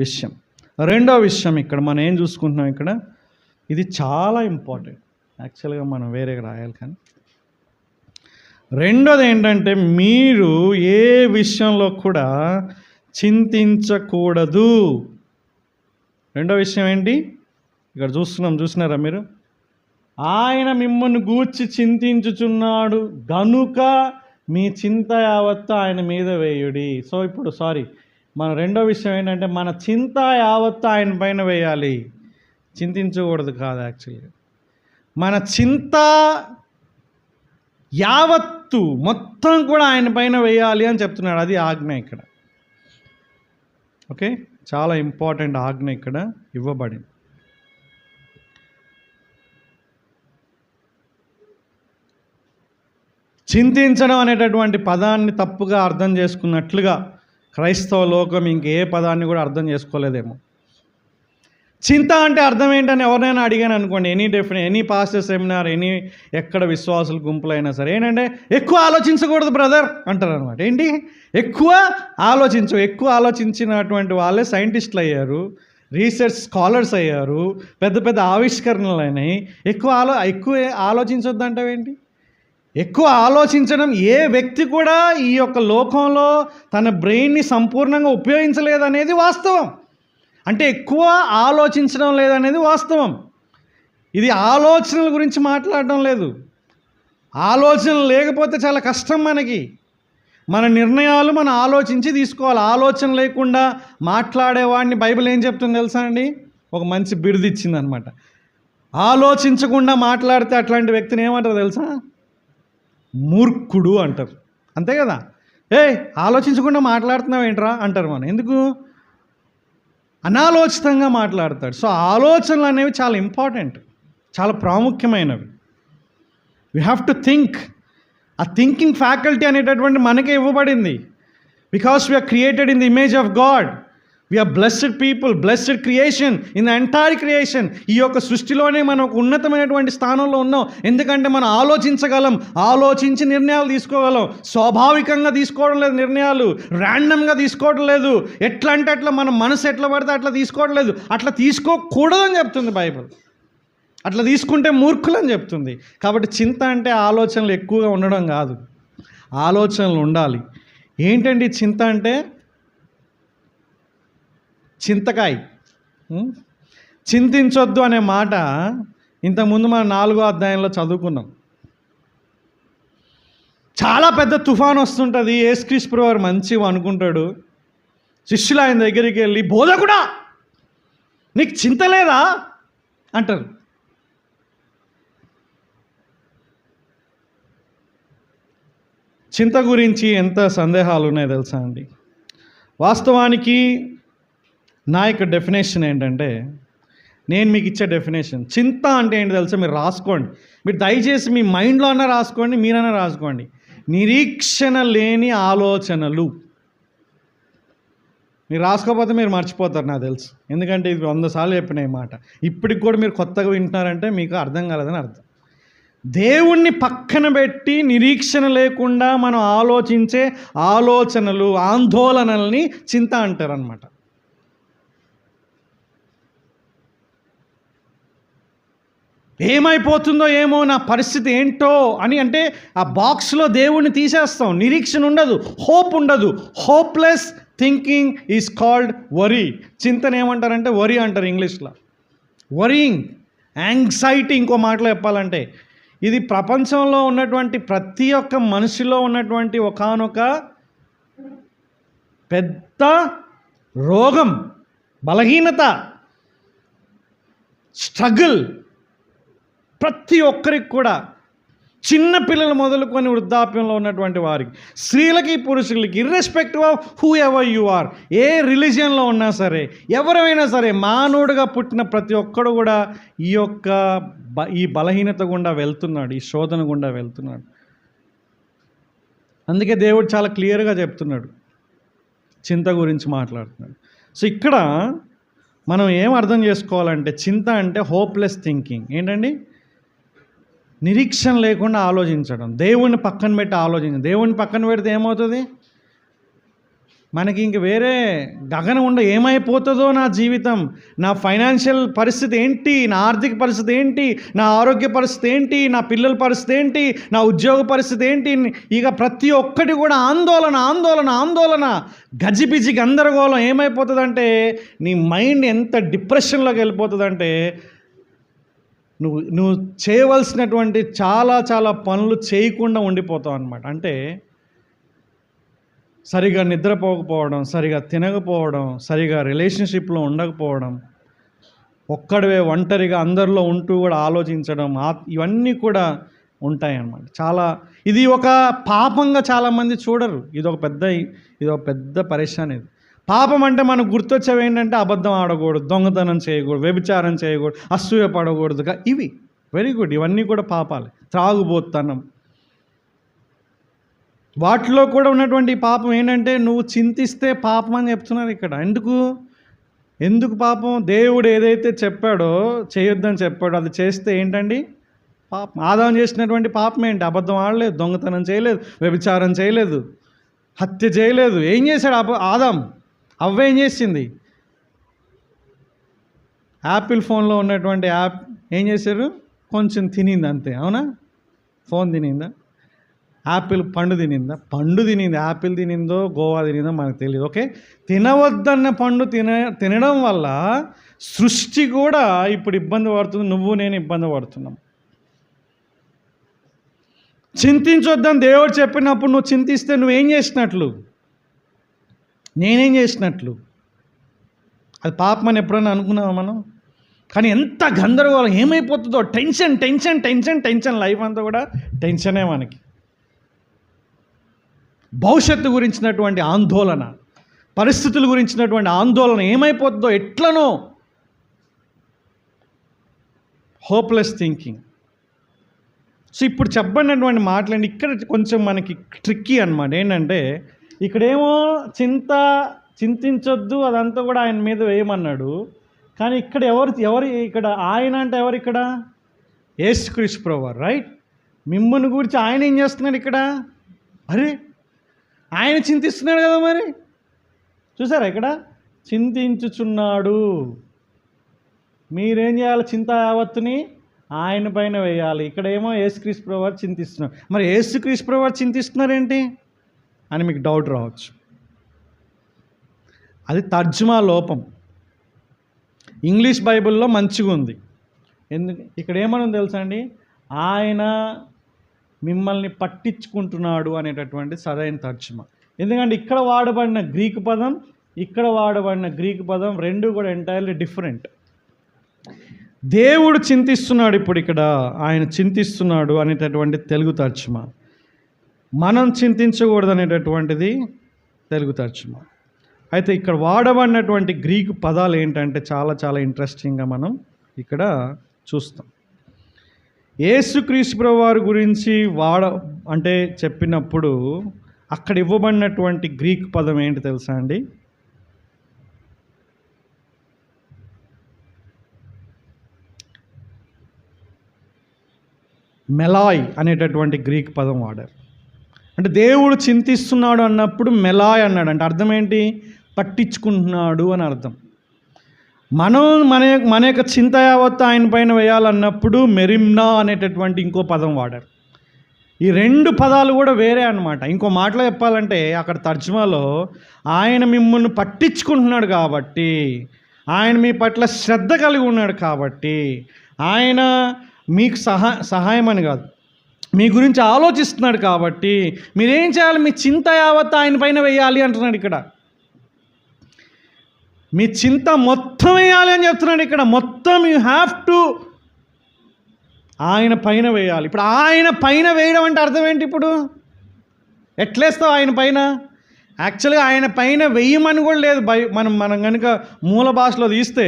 విషయం. రెండో విషయం ఇక్కడ మనం ఏం చూసుకుంటున్నాం, ఇక్కడ ఇది చాలా ఇంపార్టెంట్. యాక్చువల్గా మనం వేరేగా రాయాలి, కానీ రెండోది ఏంటంటే, మీరు ఏ విషయంలో కూడా చింతించకూడదు. రెండో విషయం ఏంటి? ఇక్కడ చూసినారా మీరు? ఆయన మిమ్మల్ని గూర్చి చింతించుచున్నాడు గనుక మీ చింత యావత్తు ఆయన మీద వేయుడి. సో ఇప్పుడు మన రెండో విషయం ఏంటంటే, మన చింత యావత్తు ఆయన పైన వేయాలి, చింతించకూడదు కాదు. యాక్చువల్గా మన చింత యావత్తు మొత్తం కూడా ఆయన పైన వేయాలి అని చెప్తున్నాడు. అది ఆజ్ఞ ఇక్కడ. ఓకే, చాలా ఇంపార్టెంట్ ఆజ్ఞ ఇక్కడ ఇవ్వబడింది. చింతించడం అనేటటువంటి పదాన్ని తప్పుగా అర్థం చేసుకున్నట్లుగా క్రైస్తవ లోకం ఇంకే పదాన్ని కూడా అర్థం చేసుకోలేదేమో. చింత అంటే అర్థం ఏంటని ఎవరినైనా అడిగాను అనుకోండి, ఎనీ పాస్టర్ సెమినార్, ఎక్కడ విశ్వాసుల గుంపులైనా సరే, ఏంటంటే ఎక్కువ ఆలోచించకూడదు బ్రదర్ అంటారు అనమాట. ఏంటి? ఎక్కువ ఆలోచించినటువంటి వాళ్ళే సైంటిస్టులు అయ్యారు, రీసెర్చ్ స్కాలర్స్ అయ్యారు, పెద్ద పెద్ద ఆవిష్కరణలు అయినాయి. ఎక్కువ ఆలోచించొద్దు అంటావేంటి? ఎక్కువ ఆలోచించడం, ఏ వ్యక్తి కూడా ఈ యొక్క లోకంలో తన బ్రెయిన్ని సంపూర్ణంగా ఉపయోగించలేదనేది వాస్తవం. అంటే ఎక్కువ ఆలోచించడం లేదనేది వాస్తవం. ఇది ఆలోచనల గురించి మాట్లాడడం లేదు. ఆలోచన లేకపోతే చాలా కష్టం మనకి. మన నిర్ణయాలు మనం ఆలోచించి తీసుకోవాలి. ఆలోచన లేకుండా మాట్లాడేవాడిని బైబిల్ ఏం చెప్తుంది తెలుసా అండి? ఒక మంచి బిరుదు ఇచ్చింది అనమాట. ఆలోచించకుండా మాట్లాడితే అట్లాంటి వ్యక్తిని ఏమంటారు తెలుసా? మూర్ఖుడు అంటారు. అంతే కదా? ఆలోచించకుండా మాట్లాడుతున్నావు ఏంట్రా అంటారు. మనం ఎందుకు? అనాలోచితంగా మాట్లాడతాడు. సో ఆలోచనలు అనేవి చాలా ఇంపార్టెంట్, చాలా ప్రాముఖ్యమైనవి. We have to think. ఆ థింకింగ్ ఫ్యాకల్టీ అనేటటువంటి మనకే ఇవ్వబడింది. Because we are created in the image of God. We are blessed people, blessed creation in the entire creation. ఈ యొక్క సృష్టిలోనే మనం ఒక ఉన్నతమైనటువంటి స్థానంలో ఉన్నాం. ఎందుకంటే మనం ఆలోచించగలం, ఆలోచించి నిర్ణయాలు తీసుకోగలం. స్వాభావికంగా తీసుకోవడం లేదు నిర్ణయాలు, ర్యాండమ్గా తీసుకోవడం లేదు. ఎట్లా అంటే అట్లా మన మనసు ఎట్లా పడితే అట్లా తీసుకోవడం లేదు. అట్లా తీసుకోకూడదని చెప్తుంది బైబిల్. అట్లా తీసుకుంటే మూర్ఖులని చెప్తుంది. కాబట్టి చింత అంటే ఆలోచనలు ఎక్కువగా ఉండడం కాదు, ఆలోచనలు ఉండాలి. ఏంటండి చింత అంటే? చింతకాయ. చింతించొద్దు అనే మాట ఇంతకుముందు మనం 4వ అధ్యాయంలో చదువుకున్నాం. చాలా పెద్ద తుఫాన్ వస్తుంటుంది, యేసుక్రీస్తు ప్రభువు మంచిగా అనుకుంటాడు, శిష్యులు ఆయన దగ్గరికి వెళ్ళి, బోధకుడా నీకు చింత లేదా అంటారు. చింత గురించి ఎంత సందేహాలు ఉన్నాయో తెలుసా అండి. వాస్తవానికి నా యొక్క డెఫినేషన్ ఏంటంటే, నేను మీకు ఇచ్చే డెఫినేషన్, చింత అంటే ఏంటి తెలుసా? మీరు రాసుకోండి, మీరు దయచేసి మీ మైండ్లో అన్నా రాసుకోండి, మీరన్నా రాసుకోండి. నిరీక్షణ లేని ఆలోచనలు. మీరు రాసుకోకపోతే మీరు మర్చిపోతారు, నాకు తెలుసు. ఎందుకంటే ఇది 100 సార్లు చెప్పిన ఈ మాట. ఇప్పటికి కూడా మీరు కొత్తగా వింటున్నారంటే మీకు అర్థం కాలేదని అర్థం. దేవుణ్ణి పక్కన పెట్టి నిరీక్షణ లేకుండా మనం ఆలోచించే ఆలోచనలు, ఆందోళనల్ని చింత అంటారనమాట. ఏమైపోతుందో ఏమో, నా పరిస్థితి ఏంటో అని, అంటే ఆ బాక్స్లో దేవుణ్ణి తీసేస్తాం. నిరీక్షణ ఉండదు, హోప్ ఉండదు. Hopeless thinking is called worry. చింతన ఏమంటారంటే వరీ అంటారు ఇంగ్లీష్లో. Worrying, anxiety. ఇంకో మాటలో చెప్పాలంటే ఇది ప్రపంచంలో ఉన్నటువంటి ప్రతి ఒక్క మనిషిలో ఉన్నటువంటి ఒకానొక పెద్ద రోగం, బలహీనత, స్ట్రగుల్. ప్రతి ఒక్కరికి కూడా, చిన్న పిల్లలు మొదలుకొని వృద్ధాప్యంలో ఉన్నటువంటి వారికి, స్త్రీలకి పురుషులకి, irrespective of whoever you are, ఏ రిలీజియన్లో ఉన్నా సరే, ఎవరైనా సరే, మానవుడిగా పుట్టిన ప్రతి ఒక్కడు కూడా ఈ బలహీనత గుండా వెళ్తున్నాడు, ఈ శోధన గుండా వెళ్తున్నాడు. అందుకే దేవుడు చాలా క్లియర్గా చెప్తున్నాడు, చింత గురించి మాట్లాడుతున్నాడు. సో ఇక్కడ మనం ఏం అర్థం చేసుకోవాలంటే, చింత అంటే హోప్లెస్ థింకింగ్. ఏంటండి? నిరీక్షణ లేకుండా ఆలోచించడం, దేవుణ్ణి పక్కన పెట్టి ఆలోచించడం. దేవుణ్ణి పక్కన పెడితే ఏమవుతుంది? మనకి ఇంక వేరే గగనం ఉండ. ఏమైపోతుందో నా జీవితం, నా ఫైనాన్షియల్ పరిస్థితి ఏంటి, నా ఆర్థిక పరిస్థితి ఏంటి, నా ఆరోగ్య పరిస్థితి ఏంటి, నా పిల్లల పరిస్థితి ఏంటి, నా ఉద్యోగ పరిస్థితి ఏంటి, ఇక ప్రతి ఒక్కటి కూడా ఆందోళన ఆందోళన ఆందోళన, గజిబిజి గందరగోళం. ఏమైపోతుందంటే నీ మైండ్ ఎంత డిప్రెషన్లోకి వెళ్ళిపోతుందంటే నువ్వు చేయవలసినటువంటి చాలా పనులు చేయకుండా ఉండిపోతావు అన్నమాట. అంటే సరిగా నిద్రపోకపోవడం, సరిగా తినకపోవడం, సరిగా రిలేషన్షిప్లో ఉండకపోవడం, ఒక్కడివే ఒంటరిగా అందరిలో ఉంటూ కూడా ఆలోచించడం, ఇవన్నీ కూడా ఉంటాయన్నమాట. ఇది ఒక పాపంగా చాలామంది చూడరు. ఇదొక పెద్ద పరేషాన్. ఇది పాపం అంటే మనకు గుర్తొచ్చేవి ఏంటంటే, అబద్ధం ఆడకూడదు, దొంగతనం చేయకూడదు, వ్యభిచారం చేయకూడదు, అసూయ పడకూడదు. ఇవి వెరీ గుడ్, ఇవన్నీ కూడా పాపాలు. త్రాగుబోతనం, వాటిలో కూడా ఉన్నటువంటి పాపం ఏంటంటే, నువ్వు చింతిస్తే పాపం అని చెప్తున్నారు ఇక్కడ. ఎందుకు పాపం? దేవుడు ఏదైతే చెప్పాడో, చేయొద్దని చెప్పాడో అది చేస్తే ఏంటండి పాపం. ఆదాము చేసినటువంటి పాపం ఏంటి? అబద్ధం ఆడలేదు, దొంగతనం చేయలేదు, వ్యభిచారం చేయలేదు, హత్య చేయలేదు. ఏం చేశాడు ఆదాం? అవ్వ ఏం చేసింది? యాపిల్ ఫోన్లో ఉన్నటువంటి యాప్ ఏం చేశారు? కొంచెం తినింది అంతే. అవునా? ఫోన్ తినిందా? యాపిల్ పండు తినిందా? పండు తినింది. యాపిల్ తినిందో గోవా తినిందో మనకు తెలియదు. ఓకే, తినవద్దన్న పండు తినడం వల్ల సృష్టి కూడా ఇప్పుడు ఇబ్బంది పడుతుంది. నువ్వు నేను ఇబ్బంది పడుతున్నాం. చింతించొద్దని దేవుడు చెప్పినప్పుడు నువ్వు చింతిస్తే నువ్వేం చేసినట్లు? నేనేం చేసినట్లు? అది పాపం అని ఎప్పుడైనా అనుకున్నావా మనం? కానీ ఎంత గందరగోళం, ఏమైపోతుందో, టెన్షన్. లైఫ్ అంతా కూడా టెన్షనే మనకి. భవిష్యత్తు గురించినటువంటి ఆందోళన, పరిస్థితుల గురించినటువంటి ఆందోళన, ఏమైపోతుందో, ఎట్లనో, హోప్లెస్ థింకింగ్. సో ఇప్పుడు చెప్పబడినటువంటి మాటలండి ఇక్కడ కొంచెం మనకి ట్రిక్కీ అన్నమాట. ఏంటంటే ఇక్కడేమో చింతించొద్దు, అదంతా కూడా ఆయన మీద వేయమన్నాడు. కానీ ఇక్కడ ఎవరు ఇక్కడ ఆయన అంటే ఎవరు? ఇక్కడ యేసుక్రీస్తు ప్రభువారు, రైట్? మిమ్మల్ని గురించి ఆయన ఏం చేస్తున్నాడు ఇక్కడ? అరే ఆయన చింతిస్తున్నాడు కదా మరి. చూసారా ఇక్కడ? చింతించుచున్నాడు. మీరేం చేయాలి? చింత యావత్తుని ఆయన పైన వేయాలి. ఇక్కడేమో యేసుక్రీస్తు ప్రభువారు చింతిస్తున్నారు. మరి యేసుక్రీస్తు ప్రభువారు చింతిస్తున్నారేంటి అని మీకు డౌట్ రావచ్చు. అది తర్జుమా లోపం. ఇంగ్లీష్ బైబిల్లో మంచిగా ఉంది. ఇక్కడ ఏమని తెలుసా అండి? ఆయన మిమ్మల్ని పట్టించుకుంటున్నాడు అనేటటువంటి సరైన తర్జుమా. ఎందుకంటే ఇక్కడ వాడబడిన గ్రీకు పదం ఇక్కడ వాడబడిన గ్రీక్ పదం రెండు కూడా ఎంటైర్లీ డిఫరెంట్. దేవుడు చింతిస్తున్నాడు, ఇప్పుడు ఇక్కడ ఆయన చింతిస్తున్నాడు అనేటటువంటి తెలుగు తర్జుమా, మనం చింతించకూడదు అనేటటువంటిది తెలుగు తర్జుమా. అయితే ఇక్కడ వాడబడినటువంటి గ్రీకు పదాలు ఏంటంటే చాలా చాలా ఇంట్రెస్టింగ్గా మనం ఇక్కడ చూస్తాం. యేసుక్రీస్తు ప్రభువారి గురించి అంటే చెప్పినప్పుడు అక్కడ ఇవ్వబడినటువంటి గ్రీకు పదం ఏంటి తెలుసా అండి? మెలాయ్ అనేటటువంటి గ్రీక్ పదం వాడారు. అంటే దేవుడు చింతిస్తున్నాడు అన్నప్పుడు మెలాయ్ అన్నాడు. అంటే అర్థం ఏంటి? పట్టించుకుంటున్నాడు అని అర్థం. మనం మన యొక్క చింత యావత్తు ఆయన పైన వేయాలన్నప్పుడు మెరిమ్నా అనేటటువంటి ఇంకో పదం వాడారు. ఈ రెండు పదాలు కూడా వేరే అన్నమాట. ఇంకో మాటలో చెప్పాలంటే అక్కడ తర్జుమాలో ఆయన మిమ్మల్ని పట్టించుకుంటున్నాడు కాబట్టి, ఆయన మీ పట్ల శ్రద్ధ కలిగి ఉన్నాడు కాబట్టి, ఆయన మీకు సహాయం అని కాదు, మీ గురించి ఆలోచిస్తున్నాడు కాబట్టి మీరేం చేయాలి? మీ చింత యావత్తు ఆయన పైన వేయాలి అంటున్నాడు ఇక్కడ. మీ చింత మొత్తం వేయాలి అని చెప్తున్నాడు ఇక్కడ. మొత్తం యూ హ్యావ్ టు ఆయన పైన వేయాలి. ఇప్పుడు ఆయన పైన వేయడం అంటే అర్థం ఏంటి? ఇప్పుడు ఎట్లేస్తావు ఆయన పైన? యాక్చువల్గా ఆయన పైన వెయ్యమని కూడా లేదు. మనం కనుక మూల భాషలో తీస్తే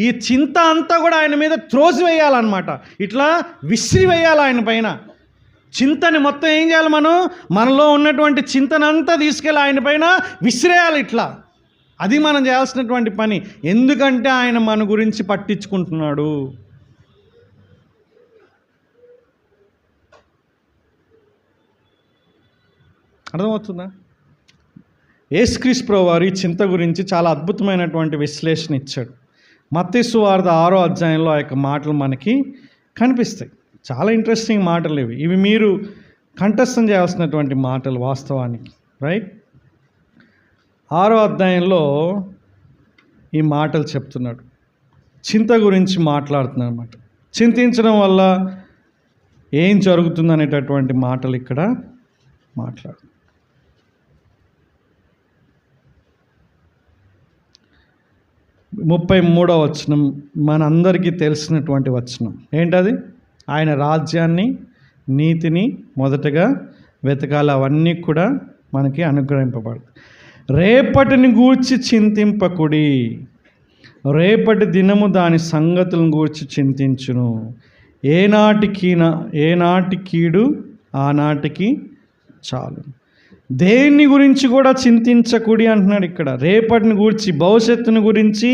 ఈ చింత అంతా కూడా ఆయన మీద త్రోసి వేయాలన్నమాట. ఇట్లా విసిరి వేయాలి ఆయన పైన. చింతని మొత్తం ఏం చేయాలి? మనలో ఉన్నటువంటి చింతనంతా తీసుకెళ్ళి ఆయన పైన విసిరేయాలి ఇట్లా. అది మనం చేయాల్సినటువంటి పని. ఎందుకంటే ఆయన మన గురించి పట్టించుకుంటున్నాడు. అర్థమవుతుందా? యేసుక్రీస్తు ప్రభువారి చింత గురించి చాలా అద్భుతమైనటువంటి విశ్లేషణ ఇచ్చాడు. మత్తయి సువార్త 6వ అధ్యాయంలో ఆ యొక్క మాటలు మనకి కనిపిస్తాయి. చాలా ఇంట్రెస్టింగ్ మాటలు ఇవి మీరు కంఠస్థం చేయాల్సినటువంటి మాటలు వాస్తవానికి. రైట్, 6వ అధ్యాయంలో ఈ మాటలు చెప్తున్నాడు. చింత గురించి మాట్లాడుతున్నాడు అన్నమాట. చింతించడం వల్ల ఏం జరుగుతుంది అనేటటువంటి మాటలు ఇక్కడ మాట్లాడు. 33వ వచనం మనందరికీ తెలిసినటువంటి వచనం ఏంటది? ఆయన రాజ్యాన్ని నీతిని మొదటగా వెతకాలి, అవన్నీ కూడా మనకి అనుగ్రహింపబడతాయి. రేపటిని గూర్చి చింతింపకుడి, రేపటి దినము దాని సంగతులను గూర్చి చింతించును. ఏనాటి కీడు ఆనాటికి చాలు. దేన్ని గురించి కూడా చింతించకుడి అంటున్నాడు ఇక్కడ. రేపటిని గురించి, భవిష్యత్తుని గురించి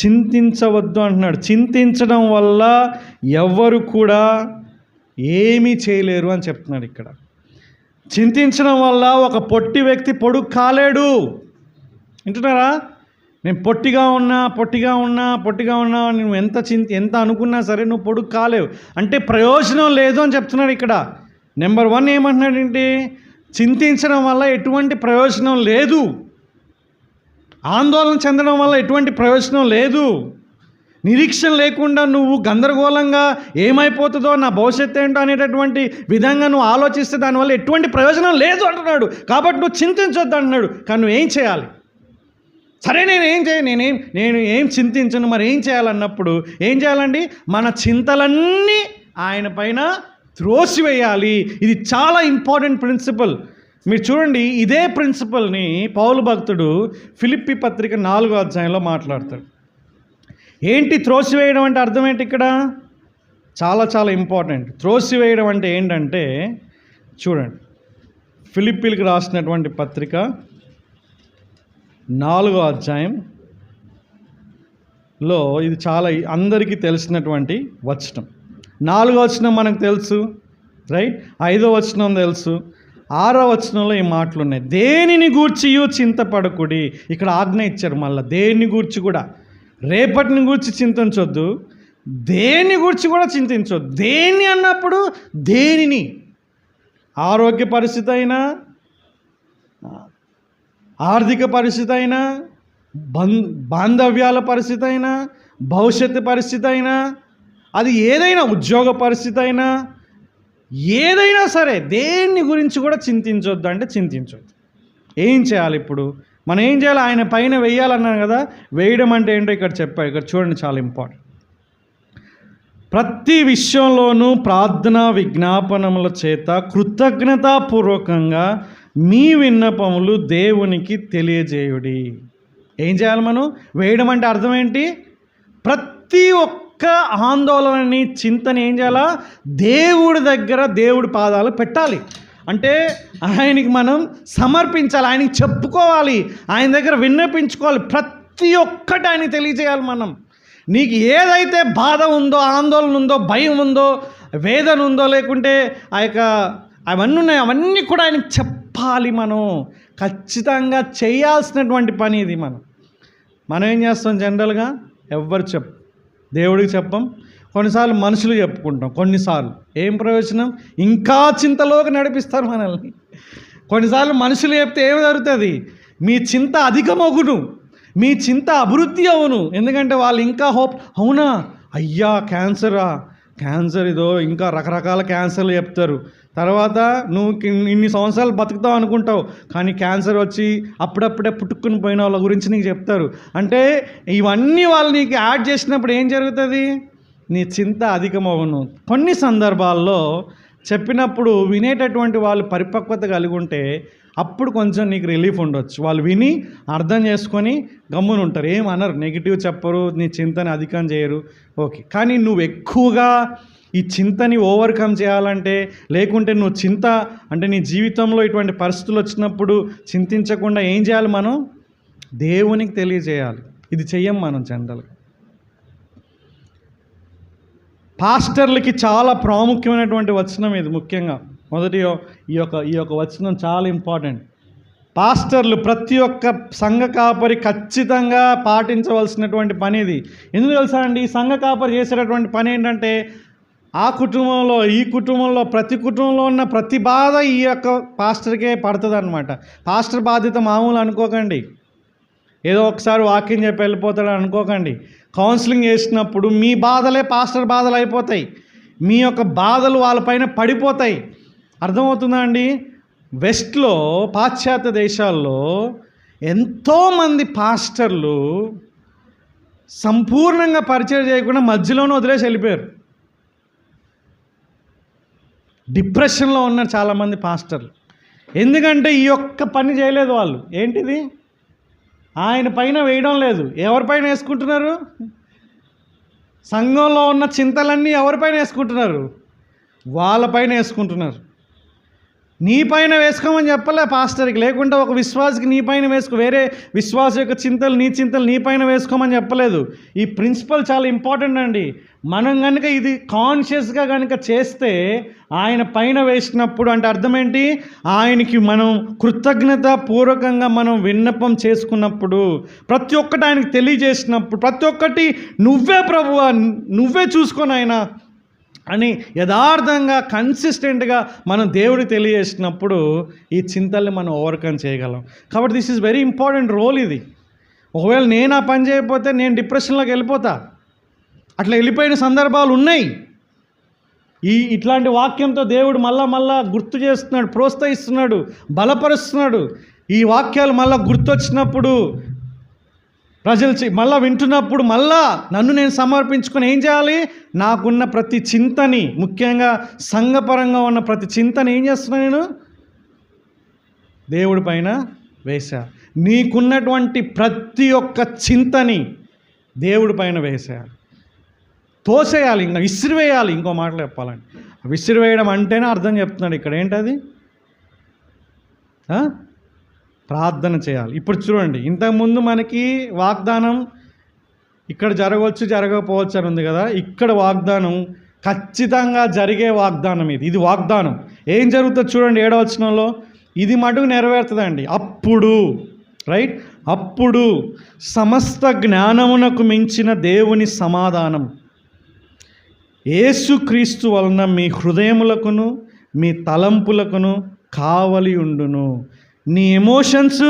చింతించవద్దు అంటున్నాడు. చింతించడం వల్ల ఎవ్వరు కూడా ఏమీ చేయలేరు అని చెప్తున్నాడు ఇక్కడ. చింతించడం వల్ల ఒక పొట్టి వ్యక్తి పొడుగు కాలేడు. వింటున్నారా? నేను పొట్టిగా ఉన్నా నువ్వు ఎంత అనుకున్నా సరే నువ్వు పొడుగు కాలేవు. అంటే ప్రయోజనం లేదు అని చెప్తున్నాడు ఇక్కడ. నెంబర్ 1 ఏమంటున్నాడంటే చింతించడం వల్ల ఎటువంటి ప్రయోజనం లేదు, ఆందోళన చెందడం వల్ల ఎటువంటి ప్రయోజనం లేదు, నిరీక్షణ లేకుండా నువ్వు గందరగోళంగా ఏమైపోతుందో, నా భవిష్యత్తు ఏంటో అనేటటువంటి విధంగా నువ్వు ఆలోచిస్తే దానివల్ల ఎటువంటి ప్రయోజనం లేదు అంటున్నాడు. కాబట్టి నువ్వు చింతించొద్దు అంటున్నాడు. కానీ నువ్వు ఏం చేయాలి? సరే నేను ఏం చింతించను, మరి ఏం చేయాలన్నప్పుడు ఏం చేయాలండి? మన చింతలన్నీ ఆయన పైన త్రోసివేయాలి. ఇది చాలా ఇంపార్టెంట్ ప్రిన్సిపల్. మీరు చూడండి, ఇదే ప్రిన్సిపల్ని పౌలు భక్తుడు ఫిలిప్పీ పత్రిక 4వ అధ్యాయంలో మాట్లాడతాడు. ఏంటి త్రోసివేయడం అంటే అర్థం ఏంటి ఇక్కడ? చాలా చాలా ఇంపార్టెంట్. త్రోసివేయడం అంటే ఏంటంటే చూడండి, ఫిలిప్పీలకు రాసినటువంటి పత్రిక 4వ అధ్యాయంలో ఇది చాలా అందరికీ తెలిసినటువంటి వచనం. 4వ వచనం మనకు తెలుసు, రైట్? 5వ వచనం తెలుసు, 6వ వచనంలో ఈ మాటలు ఉన్నాయి. దేనిని గూర్చియు చింతపడకుడి. ఇక్కడ ఆజ్ఞ ఇచ్చారు మళ్ళీ. దేన్ని గూర్చి కూడా, రేపటిని గూర్చి చింతించొద్దు, దేన్ని గూర్చి కూడా చింతించొద్దు. దేన్ని అన్నప్పుడు దేనిని? ఆరోగ్య పరిస్థితి అయినా, ఆర్థిక పరిస్థితి అయినా, బాంధవ్యాల పరిస్థితి అయినా, భవిష్యత్తు పరిస్థితి అయినా, అది ఏదైనా, ఉద్యోగ పరిస్థితి అయినా, ఏదైనా సరే దేన్ని గురించి కూడా చింతించొద్దు అంటే చింతించొద్దు. ఏం చేయాలి ఇప్పుడు? మనం ఏం చేయాలి? ఆయన పైన వేయాలన్నాను కదా. వేయడం అంటే ఏంటో ఇక్కడ చెప్పాడు. ఇక్కడ చూడండి, చాలా ఇంపార్టెంట్. ప్రతి విషయంలోనూ ప్రార్థన విజ్ఞాపనముల చేత కృతజ్ఞతాపూర్వకంగా మీ విన్నపములు దేవునికి తెలియజేయుడి. ఏం చేయాలి మనం? వేయడం అంటే అర్థం ఏంటి? ప్రతి ఒక్క ఆందోళనని, చింతని ఏం చేయాలా? దేవుడి దగ్గర, దేవుడి పాదాలు పెట్టాలి. అంటే ఆయనకి మనం సమర్పించాలి, ఆయనకి చెప్పుకోవాలి, ఆయన దగ్గర విన్నపించుకోవాలి. ప్రతి ఒక్కటి ఆయనకి తెలియజేయాలి మనం. నీకు ఏదైతే బాధ ఉందో, ఆందోళన ఉందో, భయం ఉందో, వేదన ఉందో, లేకుంటే ఆ యొక్క అవన్నీ ఉన్నాయి, అవన్నీ కూడా ఆయనకి చెప్పాలి. మనం ఖచ్చితంగా చేయాల్సినటువంటి పని ఇది. మనం ఏం చేస్తాం? జనరల్గా ఎవ్వరు దేవుడికి చెప్పం. కొన్నిసార్లు మనుషులు చెప్పుకుంటాం. కొన్నిసార్లు ఏం ప్రయోజనం? ఇంకా చింతలోకి నడిపిస్తారు మనల్ని. కొన్నిసార్లు మనుషులు చెప్తే ఏమి జరుగుతుంది? మీ చింత అధికమగును, మీ చింత అభివృద్ధి అవును. ఎందుకంటే వాళ్ళు ఇంకా హోప్, అవునా అయ్యా క్యాన్సర్ ఇదో, ఇంకా రకరకాల క్యాన్సర్లు చెప్తారు. తర్వాత నువ్వు ఇన్ని సంవత్సరాలు బతుకుతావు అనుకుంటావు, కానీ క్యాన్సర్ వచ్చి అప్పుడప్పుడే పుట్టుకుని పోయిన వాళ్ళ గురించి నీకు చెప్తారు. అంటే ఇవన్నీ వాళ్ళు నీకు యాడ్ చేసినప్పుడు ఏం జరుగుతుంది? నీ చింత అధికమవును. కొన్ని సందర్భాల్లో చెప్పినప్పుడు వినేటటువంటి వాళ్ళు పరిపక్వత కలిగి ఉంటే అప్పుడు కొంచెం నీకు రిలీఫ్ ఉండొచ్చు. వాళ్ళు విని అర్థం చేసుకొని గమ్మున ఉంటారు, ఏమనరు, నెగిటివ్ చెప్పరు, నీ చింతని అధికం చేయరు. ఓకే. కానీ నువ్వు ఎక్కువగా ఈ చింతని ఓవర్కమ్ చేయాలంటే, లేకుంటే నువ్వు చింత అంటే నీ జీవితంలో ఇటువంటి పరిస్థితులు వచ్చినప్పుడు చింతించకుండా ఏం చేయాలి? మనం దేవునికి తెలియజేయాలి. ఇది చెయ్యం మనం జనరల్గా. పాస్టర్లకి చాలా ప్రాముఖ్యమైనటువంటి వచనం ఇది. ముఖ్యంగా మొదటి ఈ యొక్క వచనం చాలా ఇంపార్టెంట్. పాస్టర్లు, ప్రతి ఒక్క సంఘ కాపరి ఖచ్చితంగా పాటించవలసినటువంటి పని ఇది. ఎందుకు తెలుసా అండి? ఈ సంఘ కాపరి చేసేటటువంటి పని ఏంటంటే, ఆ కుటుంబంలో, ఈ కుటుంబంలో, ప్రతి కుటుంబంలో ఉన్న ప్రతి బాధ ఈ యొక్క పాస్టర్కే పడుతుంది అనమాట. పాస్టర్ బాధ్యత మామూలు అనుకోకండి. ఏదో ఒకసారి వాక్యం చెప్పి వెళ్ళిపోతాడు అనుకోకండి. కౌన్సిలింగ్ చేసినప్పుడు మీ బాధలే పాస్టర్ బాధలు అయిపోతాయి. మీ యొక్క బాధలు వాళ్ళపైన పడిపోతాయి. అర్థమవుతుందా అండి? వెస్ట్లో, పాశ్చాత్య దేశాల్లో ఎంతోమంది పాస్టర్లు సంపూర్ణంగా పరిచయం చేయకుండా మధ్యలోనే వదిలేసి వెళ్ళిపోయారు. డిప్రెషన్లో ఉన్నారు చాలామంది పాస్టర్లు. ఎందుకంటే ఈ యొక్క పని చేయలేదు వాళ్ళు. ఏంటిది? ఆయన పైన వేయడం లేదు. ఎవరిపైన వేసుకుంటున్నారు? సంఘంలో ఉన్న చింతలన్నీ ఎవరిపైన వేసుకుంటున్నారు? వాళ్ళపైన వేసుకుంటున్నారు. నీ పైన వేసుకోమని చెప్పలే పాస్టర్కి, లేకుంటే ఒక విశ్వాసికి నీ పైన వేసుకో, వేరే విశ్వాస యొక్క చింతలు, నీ చింతలు నీ పైన వేసుకోమని చెప్పలేదు. ఈ ప్రిన్సిపల్ చాలా ఇంపార్టెంట్ అండి. మనం కనుక ఇది కాన్షియస్గా కనుక చేస్తే, ఆయన పైన వేసినప్పుడు అంటే అర్థం ఏంటి? ఆయనకి మనం కృతజ్ఞత పూర్వకంగా మనం విన్నపం చేసుకున్నప్పుడు, ప్రతి ఒక్కటి ఆయనకి తెలియజేసినప్పుడు, ప్రతి ఒక్కటి నువ్వే ప్రభువా, నువ్వే చూసుకొని ఆయన అని యథార్థంగా కన్సిస్టెంట్గా మనం దేవుడికి తెలియజేసినప్పుడు ఈ చింతల్ని మనం ఓవర్కమ్ చేయగలం. కాబట్టి this is very important role ఇది. ఒకవేళ నేను ఆ పని చేయకపోతే నేను డిప్రెషన్లోకి వెళ్ళిపోతా. అట్లా వెళ్ళిపోయిన సందర్భాలు ఉన్నాయి. ఇట్లాంటి వాక్యంతో దేవుడు మళ్ళా గుర్తు చేస్తున్నాడు, ప్రోత్సహిస్తున్నాడు, బలపరుస్తున్నాడు. ఈ వాక్యాలు మళ్ళీ గుర్తొచ్చినప్పుడు ప్రజలు మళ్ళీ వింటున్నప్పుడు మళ్ళా నన్ను నేను సమర్పించుకొని ఏం చేయాలి? నాకున్న ప్రతి చింతని, ముఖ్యంగా సంఘపరంగా ఉన్న ప్రతి చింతని ఏం చేస్తున్నాను? నేను దేవుడి పైన వేసా. నీకున్నటువంటి ప్రతి ఒక్క చింతని దేవుడి పైన వేసేయాలి, తోసేయాలి, ఇంకా విసిరివేయాలి. ఇంకో మాటలు చెప్పాలండి, విసిరివేయడం అంటేనే అర్థం చెప్తున్నాడు ఇక్కడ. ఏంటది? ప్రార్థన చేయాలి. ఇప్పుడు చూడండి, ఇంతకుముందు మనకి వాగ్దానం ఇక్కడ జరగవచ్చు, జరగకపోవచ్చు అని ఉంది కదా. ఇక్కడ వాగ్దానం ఖచ్చితంగా జరిగే వాగ్దానం ఇది వాగ్దానం. ఏం జరుగుతుంది చూడండి 7వ వచనంలో. ఇది మటుకు నెరవేరుతుందండి. అప్పుడు, రైట్, అప్పుడు సమస్త జ్ఞానమునకు మించిన దేవుని సమాధానం యేసుక్రీస్తు వలన మీ హృదయములకును మీ తలంపులకును కావలి ఉండును. నీ ఎమోషన్స్,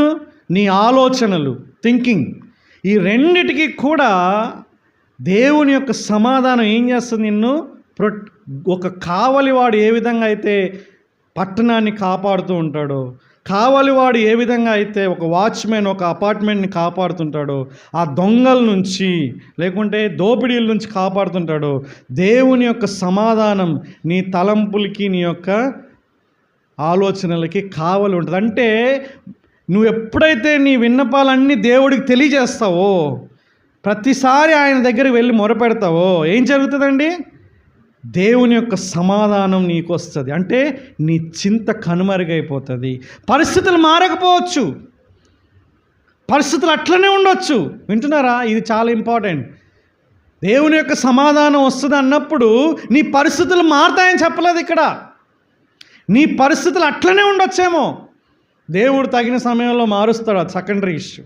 నీ ఆలోచనలు, థింకింగ్, ఈ రెండిటికి కూడా దేవుని యొక్క సమాధానం ఏం చేస్తుంది? నిన్ను ఒక కావలివాడు ఏ విధంగా అయితే పట్టణాన్ని కాపాడుతూ ఉంటాడో, కావలివాడు ఏ విధంగా అయితే ఒక వాచ్మెన్ ఒక అపార్ట్మెంట్ని కాపాడుతుంటాడో, ఆ దొంగల నుంచి లేకుంటే దోపిడీల నుంచి కాపాడుతుంటాడో, దేవుని యొక్క సమాధానం నీ తలంపులకి నీ యొక్క ఆలోచనలకి కావలి ఉంటుంది. అంటే నువ్వు ఎప్పుడైతే నీ విన్నపాలన్నీ దేవుడికి తెలియజేస్తావో, ప్రతిసారి ఆయన దగ్గరికి వెళ్ళి మొరపెడతావో ఏం జరుగుతుందండి? దేవుని యొక్క సమాధానం నీకు వస్తుంది. అంటే నీ చింత కనుమరుగైపోతుంది. పరిస్థితులు మారకపోవచ్చు, పరిస్థితులు అట్లనే ఉండొచ్చు. వింటున్నారా? ఇది చాలా ఇంపార్టెంట్. దేవుని యొక్క సమాధానం వస్తుంది అన్నప్పుడు నీ పరిస్థితులు మారుతాయని చెప్పలేదు ఇక్కడ. నీ పరిస్థితులు అట్లనే ఉండొచ్చేమో, దేవుడు తగిన సమయంలో మారుస్తాడు, అది సెకండరీ ఇష్యూ.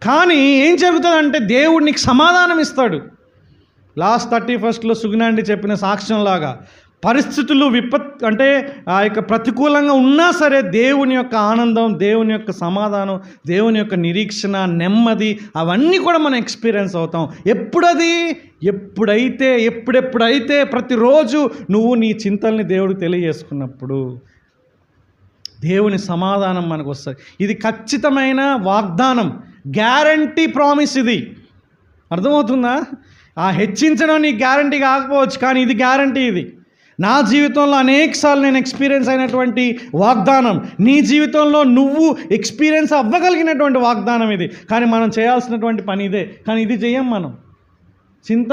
కానీ ఏం జరుగుతుందంటే దేవుడు నీకు సమాధానం ఇస్తాడు. లాస్ట్ 31 సుగుణాండి చెప్పిన సాక్ష్యంలాగా పరిస్థితులు అంటే ఆ యొక్క ప్రతికూలంగా ఉన్నా సరే దేవుని యొక్క ఆనందం, దేవుని యొక్క సమాధానం, దేవుని యొక్క నిరీక్షణ, నెమ్మది అవన్నీ కూడా మనం ఎక్స్పీరియన్స్ అవుతాం. ఎప్పుడైతే ప్రతిరోజు నువ్వు నీ చింతల్ని దేవుడికి తెలియజేసుకున్నప్పుడు దేవుని సమాధానం మనకు వస్తుంది. ఇది ఖచ్చితమైన వాగ్దానం, గ్యారంటీ ప్రామిస్. ఇది అర్థమవుతుందా? ఆ హెచ్చించడం నీకు గ్యారంటీ కాకపోవచ్చు, కానీ ఇది గ్యారంటీ. ఇది నా జీవితంలో అనేకసార్లు నేను ఎక్స్పీరియన్స్ అయినటువంటి వాగ్దానం, నీ జీవితంలో నువ్వు ఎక్స్పీరియన్స్ అవ్వగలిగినటువంటి వాగ్దానం ఇది. కానీ మనం చేయాల్సినటువంటి పని ఇదే, కానీ ఇది చేయం మనం. చింత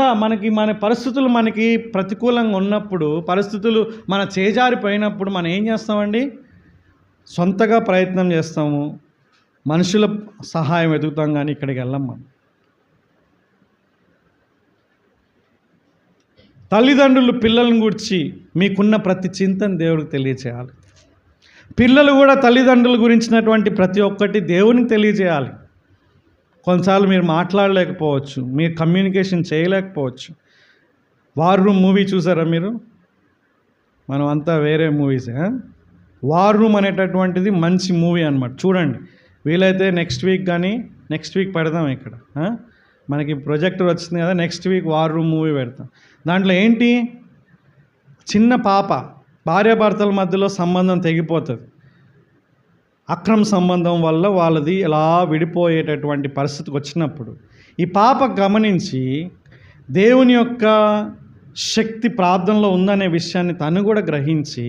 మన పరిస్థితులు మనకి ప్రతికూలంగా ఉన్నప్పుడు, పరిస్థితులు మన చేజారిపోయినప్పుడు మనం ఏం చేస్తామండి? సొంతగా ప్రయత్నం చేస్తాము, మనుషుల సహాయం వెతుకుతాం, కానీ ఇక్కడికి వెళ్ళాం మనం. తల్లిదండ్రులు పిల్లలను గురించి మీకున్న ప్రతి చింతను దేవుడికి తెలియచేయాలి. పిల్లలు కూడా తల్లిదండ్రుల గురించినటువంటి ప్రతి ఒక్కటి దేవునికి తెలియజేయాలి. కొన్నిసార్లు మీరు మాట్లాడలేకపోవచ్చు, మీరు కమ్యూనికేషన్ చేయలేకపోవచ్చు. వార్ రూమ్ మూవీ చూసారా మీరు? మనం అంతా వేరే మూవీసే. వార్ రూమ్ అనేటటువంటిది మంచి మూవీ అన్నమాట, చూడండి. వీలైతే నెక్స్ట్ వీక్ పెడదాం ఇక్కడ. మనకి ప్రొజెక్టర్ వచ్చింది కదా, next week war room movie పెడతాం. దాంట్లో ఏంటి? చిన్న పాప, భార్యాభర్తల మధ్యలో సంబంధం తెగిపోతుంది. అక్రమ సంబంధం వల్ల వాళ్ళది ఎలా విడిపోయేటటువంటి పరిస్థితికి వచ్చినప్పుడు ఈ పాప గమనించి దేవుని యొక్క శక్తి ప్రార్థనలో ఉందనే విషయాన్ని తను కూడా గ్రహించి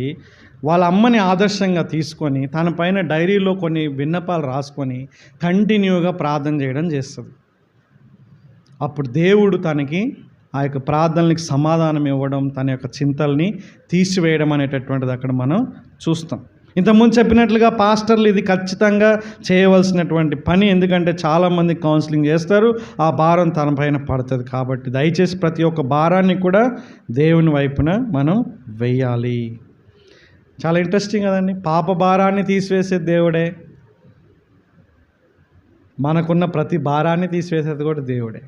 వాళ్ళ అమ్మని ఆదర్శంగా తీసుకొని తన పైన డైరీలో కొన్ని విన్నపాలు రాసుకొని కంటిన్యూగా ప్రార్థన చేయడం చేస్తుంది. అప్పుడు దేవుడు తనకి ఆ యొక్క ప్రార్థనలకు సమాధానం ఇవ్వడం, తన యొక్క చింతల్ని తీసివేయడం అనేటటువంటిది అక్కడ మనం చూస్తాం. ఇంతకుముందు చెప్పినట్లుగా పాస్టర్లు ఇది ఖచ్చితంగా చేయవలసినటువంటి పని. ఎందుకంటే చాలామంది కౌన్సిలింగ్ చేస్తారు, ఆ భారం తన పైన పడుతుంది. కాబట్టి దయచేసి ప్రతి ఒక్క భారాన్ని కూడా దేవుని వైపున మనం వెయ్యాలి. చాలా ఇంట్రెస్టింగ్ కదండి. పాప భారాన్ని తీసివేసే దేవుడే, మనకున్న ప్రతి భారాన్ని తీసివేసేది కూడా దేవుడే.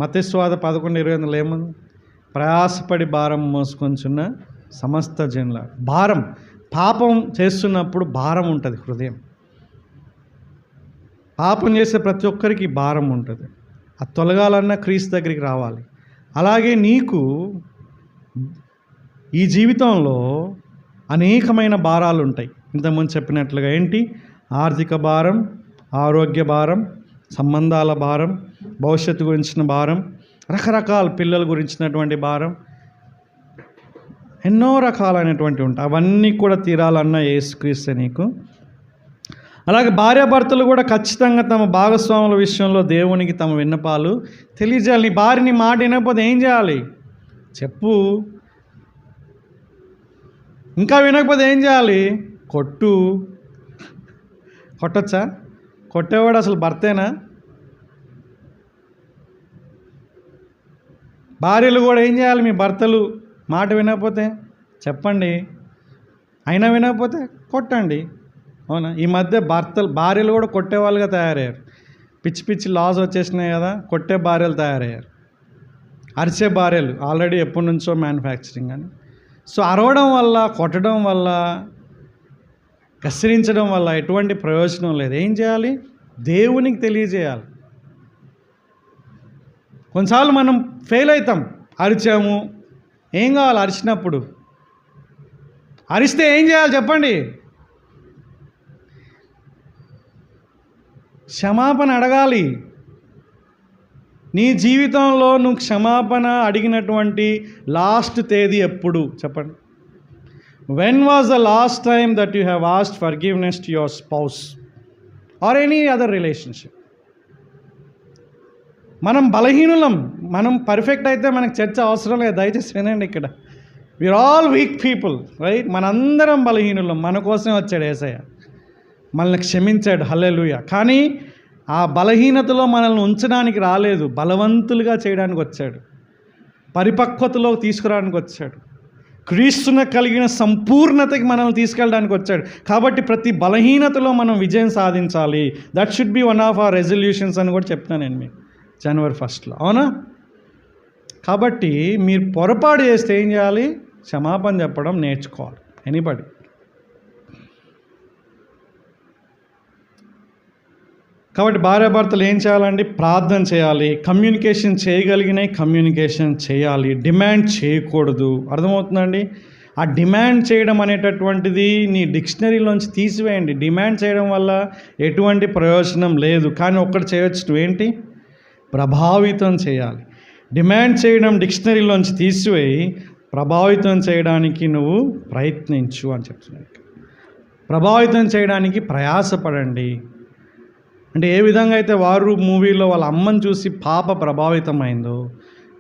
మత్తయి సువార్త 11:28 ఏముంది? ప్రయాసపడి భారం మోసుకొంచున్న సమస్త జనుల భారం. పాపం చేస్తున్నప్పుడు భారం ఉంటుంది హృదయం. పాపం చేసే ప్రతి ఒక్కరికి భారం ఉంటుంది. అది తొలగాలన్నా క్రీస్తు దగ్గరికి రావాలి. అలాగే నీకు ఈ జీవితంలో అనేకమైన భారాలు ఉంటాయి. ఇంతకుముందు చెప్పినట్లుగా ఏంటి? ఆర్థిక భారం, ఆరోగ్య భారం, సంబంధాల భారం, భవిష్యత్తు గురించిన భారం, రకరకాల పిల్లల గురించినటువంటి భారం, ఎన్నో రకాలైనటువంటి ఉంటాయి. అవన్నీ కూడా తీరాలన్న యేసుక్రీస్తు నీకు. అలాగే భార్యాభర్తలు కూడా ఖచ్చితంగా తమ భాగస్వాముల విషయంలో దేవునికి తమ విన్నపాలు తెలియజేయాలి. నీ భార్యని మాట వినకపోతే ఏం చేయాలి చెప్పు. ఇంకా వినకపోతే ఏం చేయాలి? కొట్టొచ్చా? కొట్టేవాడు అసలు భర్తేనా? భార్యలు కూడా ఏం చేయాలి? మీ భర్తలు మాట వినకపోతే చెప్పండి, అయినా వినకపోతే కొట్టండి. అవునా? ఈ మధ్య భార్యలు కూడా కొట్టేవాళ్ళుగా తయారయ్యారు. పిచ్చి లాస్ వచ్చేసినాయి కదా, కొట్టే భార్యలు తయారయ్యారు. అరిచే భార్యలు ఆల్రెడీ ఎప్పటి నుంచో మ్యానుఫ్యాక్చరింగ్ అని. సో అరవడం వల్ల, కొట్టడం వల్ల, కసిరించడం వల్ల ఎటువంటి ప్రయోజనం లేదు. ఏం చేయాలి? దేవునికి తెలియజేయాలి. కొన్నిసార్లు మనం ఫెయిల్ అవుతాం. అరిచాము, ఏం కావాలి? అరిచినప్పుడు అరిస్తే ఏం చేయాలి చెప్పండి? క్షమాపణ అడగాలి. నీ జీవితంలో నువ్వు క్షమాపణ అడిగినటువంటి లాస్ట్ తేదీ ఎప్పుడు చెప్పండి? When was the last time that you have asked forgiveness to your spouse or any other relationship? మనం బలహీనులం, మనం పర్ఫెక్ట్ అయితే మనకు చర్చ అవసరం లేదు. దయచేసి వినండి, ఇక్కడ we are all weak people, right? మనందరం బలహీనులం. మన కోసం వచ్చాడు యేసయ్య, మనల్ని క్షమించాడు, హల్లెలూయా. కానీ ఆ బలహీనతలో మనల్ని ఉంచడానికి రాలేదు, బలవంతులుగా చేయడానికి వచ్చాడు, పరిపక్వతలో తీసుకురావడానికి వచ్చాడు, క్రీస్తున కలిగిన సంపూర్ణతకి మనల్ని తీసుకెళ్ళడానికి వచ్చాడు. కాబట్టి ప్రతి బలహీనతలో మనం విజయం సాధించాలి. That should be one of our resolutions అని కూడా చెప్తాను నేను మీకు January 1st, అవునా? కాబట్టి మీరు పొరపాటు చేస్తే ఏం చేయాలి? క్షమాపణ చెప్పడం నేర్చుకోవాలి. ఎనీబడి. కాబట్టి భార్యాభర్తలు ఏం చేయాలండి? ప్రార్థన చేయాలి, కమ్యూనికేషన్ చేయగలిగినాయి కమ్యూనికేషన్ చేయాలి, డిమాండ్ చేయకూడదు. అర్థమవుతుందండి? ఆ డిమాండ్ చేయడం అనేటటువంటిది నీ డిక్షనరీలోంచి తీసివేయండి. డిమాండ్ చేయడం వల్ల ఎటువంటి ప్రయోజనం లేదు. కానీ ఒక్కటి చేయొచ్చు, నువ్వేంటి? ప్రభావితం చేయాలి. డిమాండ్ చేయడం డిక్షనరీలోంచి తీసివేయి, ప్రభావితం చేయడానికి నువ్వు ప్రయత్నించు అని చెప్తున్నాను. ప్రభావితం చేయడానికి ప్రయాసపడండి. అంటే ఏ విధంగా అయితే వారు మూవీలో వాళ్ళ అమ్మని చూసి పాప ప్రభావితమైందో,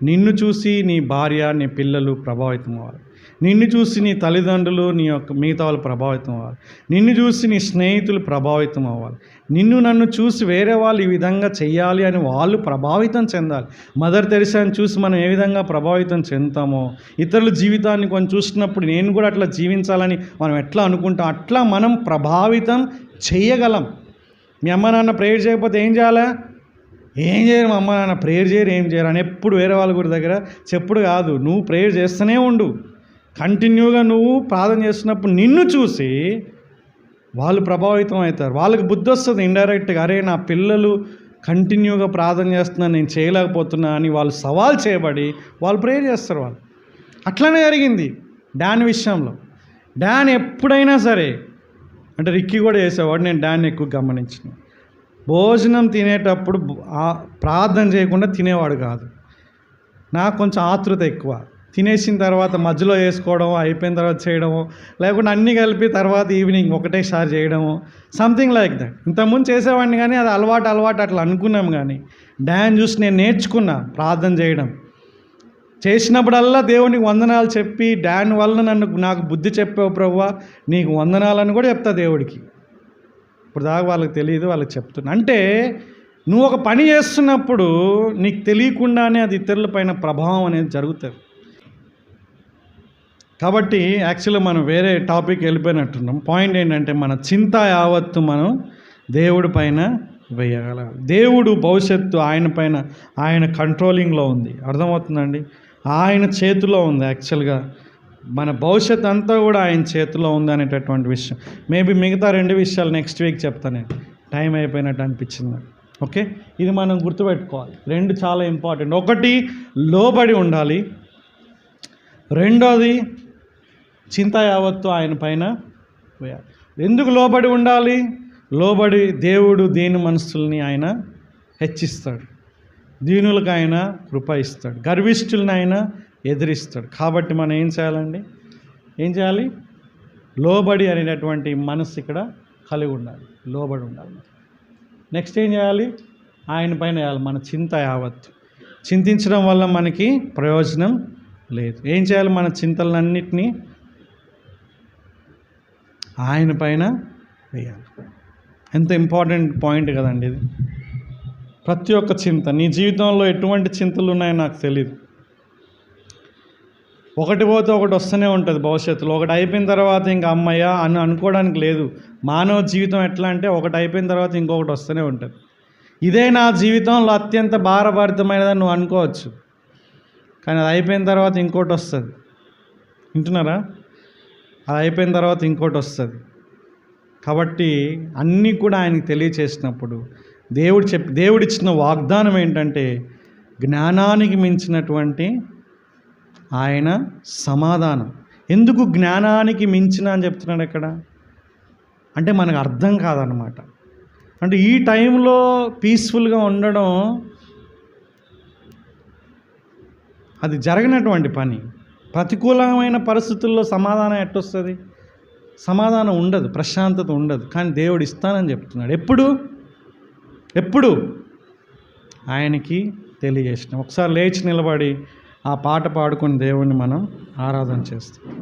నిన్ను చూసి నీ భార్య, నీ పిల్లలు ప్రభావితం అవ్వాలి. నిన్ను చూసి నీ తల్లిదండ్రులు, నీ యొక్క మిగతా వాళ్ళు ప్రభావితం అవ్వాలి. నిన్ను చూసి నీ స్నేహితులు ప్రభావితం అవ్వాలి. నిన్ను నన్ను చూసి వేరే వాళ్ళు ఈ విధంగా చెయ్యాలి అని వాళ్ళు ప్రభావితం చెందాలి. మదర్ తెరిసాని చూసి మనం ఏ విధంగా ప్రభావితం చెందుతామో, ఇతరుల జీవితాన్ని కొంచెం చూసినప్పుడు నేను కూడా అట్లా జీవించాలని మనం ఎట్లా అనుకుంటాం, అట్లా మనం ప్రభావితం చేయగలం. మీ అమ్మ నాన్న ప్రేయర్ చేయకపోతే ఏం చేయాలా? ఏం చేయరు, మా అమ్మ నాన్న ప్రేయర్ చేయరు, ఏం చేయరు అని ఎప్పుడు వేరే వాళ్ళ గురి దగ్గర చెప్పుడు కాదు. నువ్వు ప్రేయర్ చేస్తూనే ఉండు. కంటిన్యూగా నువ్వు ప్రార్థన చేస్తున్నప్పుడు నిన్ను చూసి వాళ్ళు ప్రభావితం అవుతారు. వాళ్ళకి బుద్ధి వస్తుంది ఇండైరెక్ట్గా, అరే నా పిల్లలు కంటిన్యూగా ప్రార్థన చేస్తున్నాను, నేను చేయలేకపోతున్నా అని వాళ్ళు సవాల్ చేయబడి వాళ్ళు ప్రేయర్ చేస్తారు. వాళ్ళు అట్లనే జరిగింది డాన్ విషయంలో. డాన్ ఎప్పుడైనా సరే, అంటే రిక్కీ కూడా చేసేవాడు, నేను డాన్ ఎక్కువ గమనించిన, భోజనం తినేటప్పుడు ప్రార్థన చేయకుండా తినేవాడు కాదు. నాకు కొంచెం ఆతృత ఎక్కువ. తినేసిన తర్వాత మధ్యలో వేసుకోవడం, అయిపోయిన తర్వాత చేయడము, లేకుంటే అన్నీ కలిపి తర్వాత ఈవినింగ్ ఒకటేసారి చేయడము, సంథింగ్ లైక్ దట్. ఇంతకుముందు చేసేవాడిని కానీ అది అలవాటు అట్లా అనుకున్నాం. కానీ డాన్ చూసి నేను నేర్చుకున్నా ప్రార్థన చేయడం. చేసినప్పుడల్లా దేవునికి వందనాలు చెప్పి, డాన్ వల్ల నాకు బుద్ధి చెప్పావు ప్రభువా, నీకు వందనాలని కూడా చెప్తా దేవుడికి. ఇప్పుడు దాకా వాళ్ళకి తెలియదు, వాళ్ళకి చెప్తున్నా. అంటే నువ్వు ఒక పని చేస్తున్నప్పుడు నీకు తెలియకుండానే అది ఇతరులపైన ప్రభావం అనేది జరుగుతుంది. కాబట్టి యాక్చువల్గా మనం వేరే టాపిక్ వెళ్ళిపోయినట్టున్నాం. పాయింట్ ఏంటంటే మన చింత యావత్తు మనం దేవుడి పైన వేయగలగాలి. దేవుడు భవిష్యత్తు ఆయన కంట్రోలింగ్లో ఉంది. అర్థమవుతుందండి? ఆయన చేతిలో ఉంది. యాక్చువల్గా మన భవిష్యత్తు అంతా కూడా ఆయన చేతిలో ఉంది అనేటటువంటి విషయం. మేబీ మిగతా 2 విషయాలు నెక్స్ట్ వీక్ చెప్తాను. నేను టైం అయిపోయినట్టు అనిపించింది. ఓకే, ఇది మనం గుర్తుపెట్టుకోవాలి. 2 చాలా ఇంపార్టెంట్. ఒకటి లోబడి ఉండాలి, రెండోది చింత యావత్తు ఆయన పైన వేయాలి. ఎందుకు లోబడి ఉండాలి? లోబడి దేవుడు దీని మనస్సుల్ని ఆయన హెచ్చిస్తాడు, దీనులకు ఆయన కృప ఇస్తాడు, గర్విష్ఠుల్ని ఆయన ఎదిరిస్తాడు. కాబట్టి మనం ఏం చేయాలండి? ఏం చేయాలి? లోబడి అనేటటువంటి మనసు ఇక్కడ కలిగి ఉండాలి, లోబడి ఉండాలి. నెక్స్ట్ ఏం చేయాలి? ఆయన పైన వేయాలి మన చింత యావత్తు. చింతించడం వల్ల మనకి ప్రయోజనం లేదు. ఏం చేయాలి? మన చింతలన్నింటినీ ఆయన పైన వేయాలి. ఎంత ఇంపార్టెంట్ పాయింట్ కదండి ఇది. ప్రతి ఒక్క చింత, నీ జీవితంలో ఎటువంటి చింతలు ఉన్నాయో నాకు తెలియదు. ఒకటి పోతే ఒకటి వస్తూనే ఉంటుంది భవిష్యత్తులో. ఒకటి అయిపోయిన తర్వాత ఇంకా అమ్మయ్య అని అనుకోవడానికి లేదు. మానవ జీవితం ఎట్లా అంటే ఒకటి అయిపోయిన తర్వాత ఇంకొకటి వస్తూనే ఉంటుంది. ఇదే నా జీవితంలో అత్యంత భారభరితమైనదని నువ్వు అనుకోవచ్చు, కానీ అది అయిపోయిన తర్వాత ఇంకోటి వస్తుంది. వింటున్నారా? అది అయిపోయిన తర్వాత ఇంకోటి వస్తుంది. కాబట్టి అన్నీ కూడా ఆయనకి తెలియచేసినప్పుడు దేవుడిచ్చిన వాగ్దానం ఏంటంటే జ్ఞానానికి మించినటువంటి ఆయన సమాధానం. ఎందుకు జ్ఞానానికి మించిన అని చెప్తున్నాడు ఇక్కడ అంటే మనకు అర్థం కాదనమాట. అంటే ఈ టైంలో పీస్ఫుల్గా ఉండడం అది జరగనటువంటి పని. ప్రతికూలమైన పరిస్థితుల్లో సమాధానం ఎట్టొస్తుంది? సమాధానం ఉండదు, ప్రశాంతత ఉండదు. కానీ దేవుడు ఇస్తానని చెప్తున్నాడు. ఎప్పుడు ఆయనకి తెలియజేసిన. ఒకసారి లేచి నిలబడి ఆ పాట పాడుకొని దేవుణ్ణి మనం ఆరాధన చేస్తాం.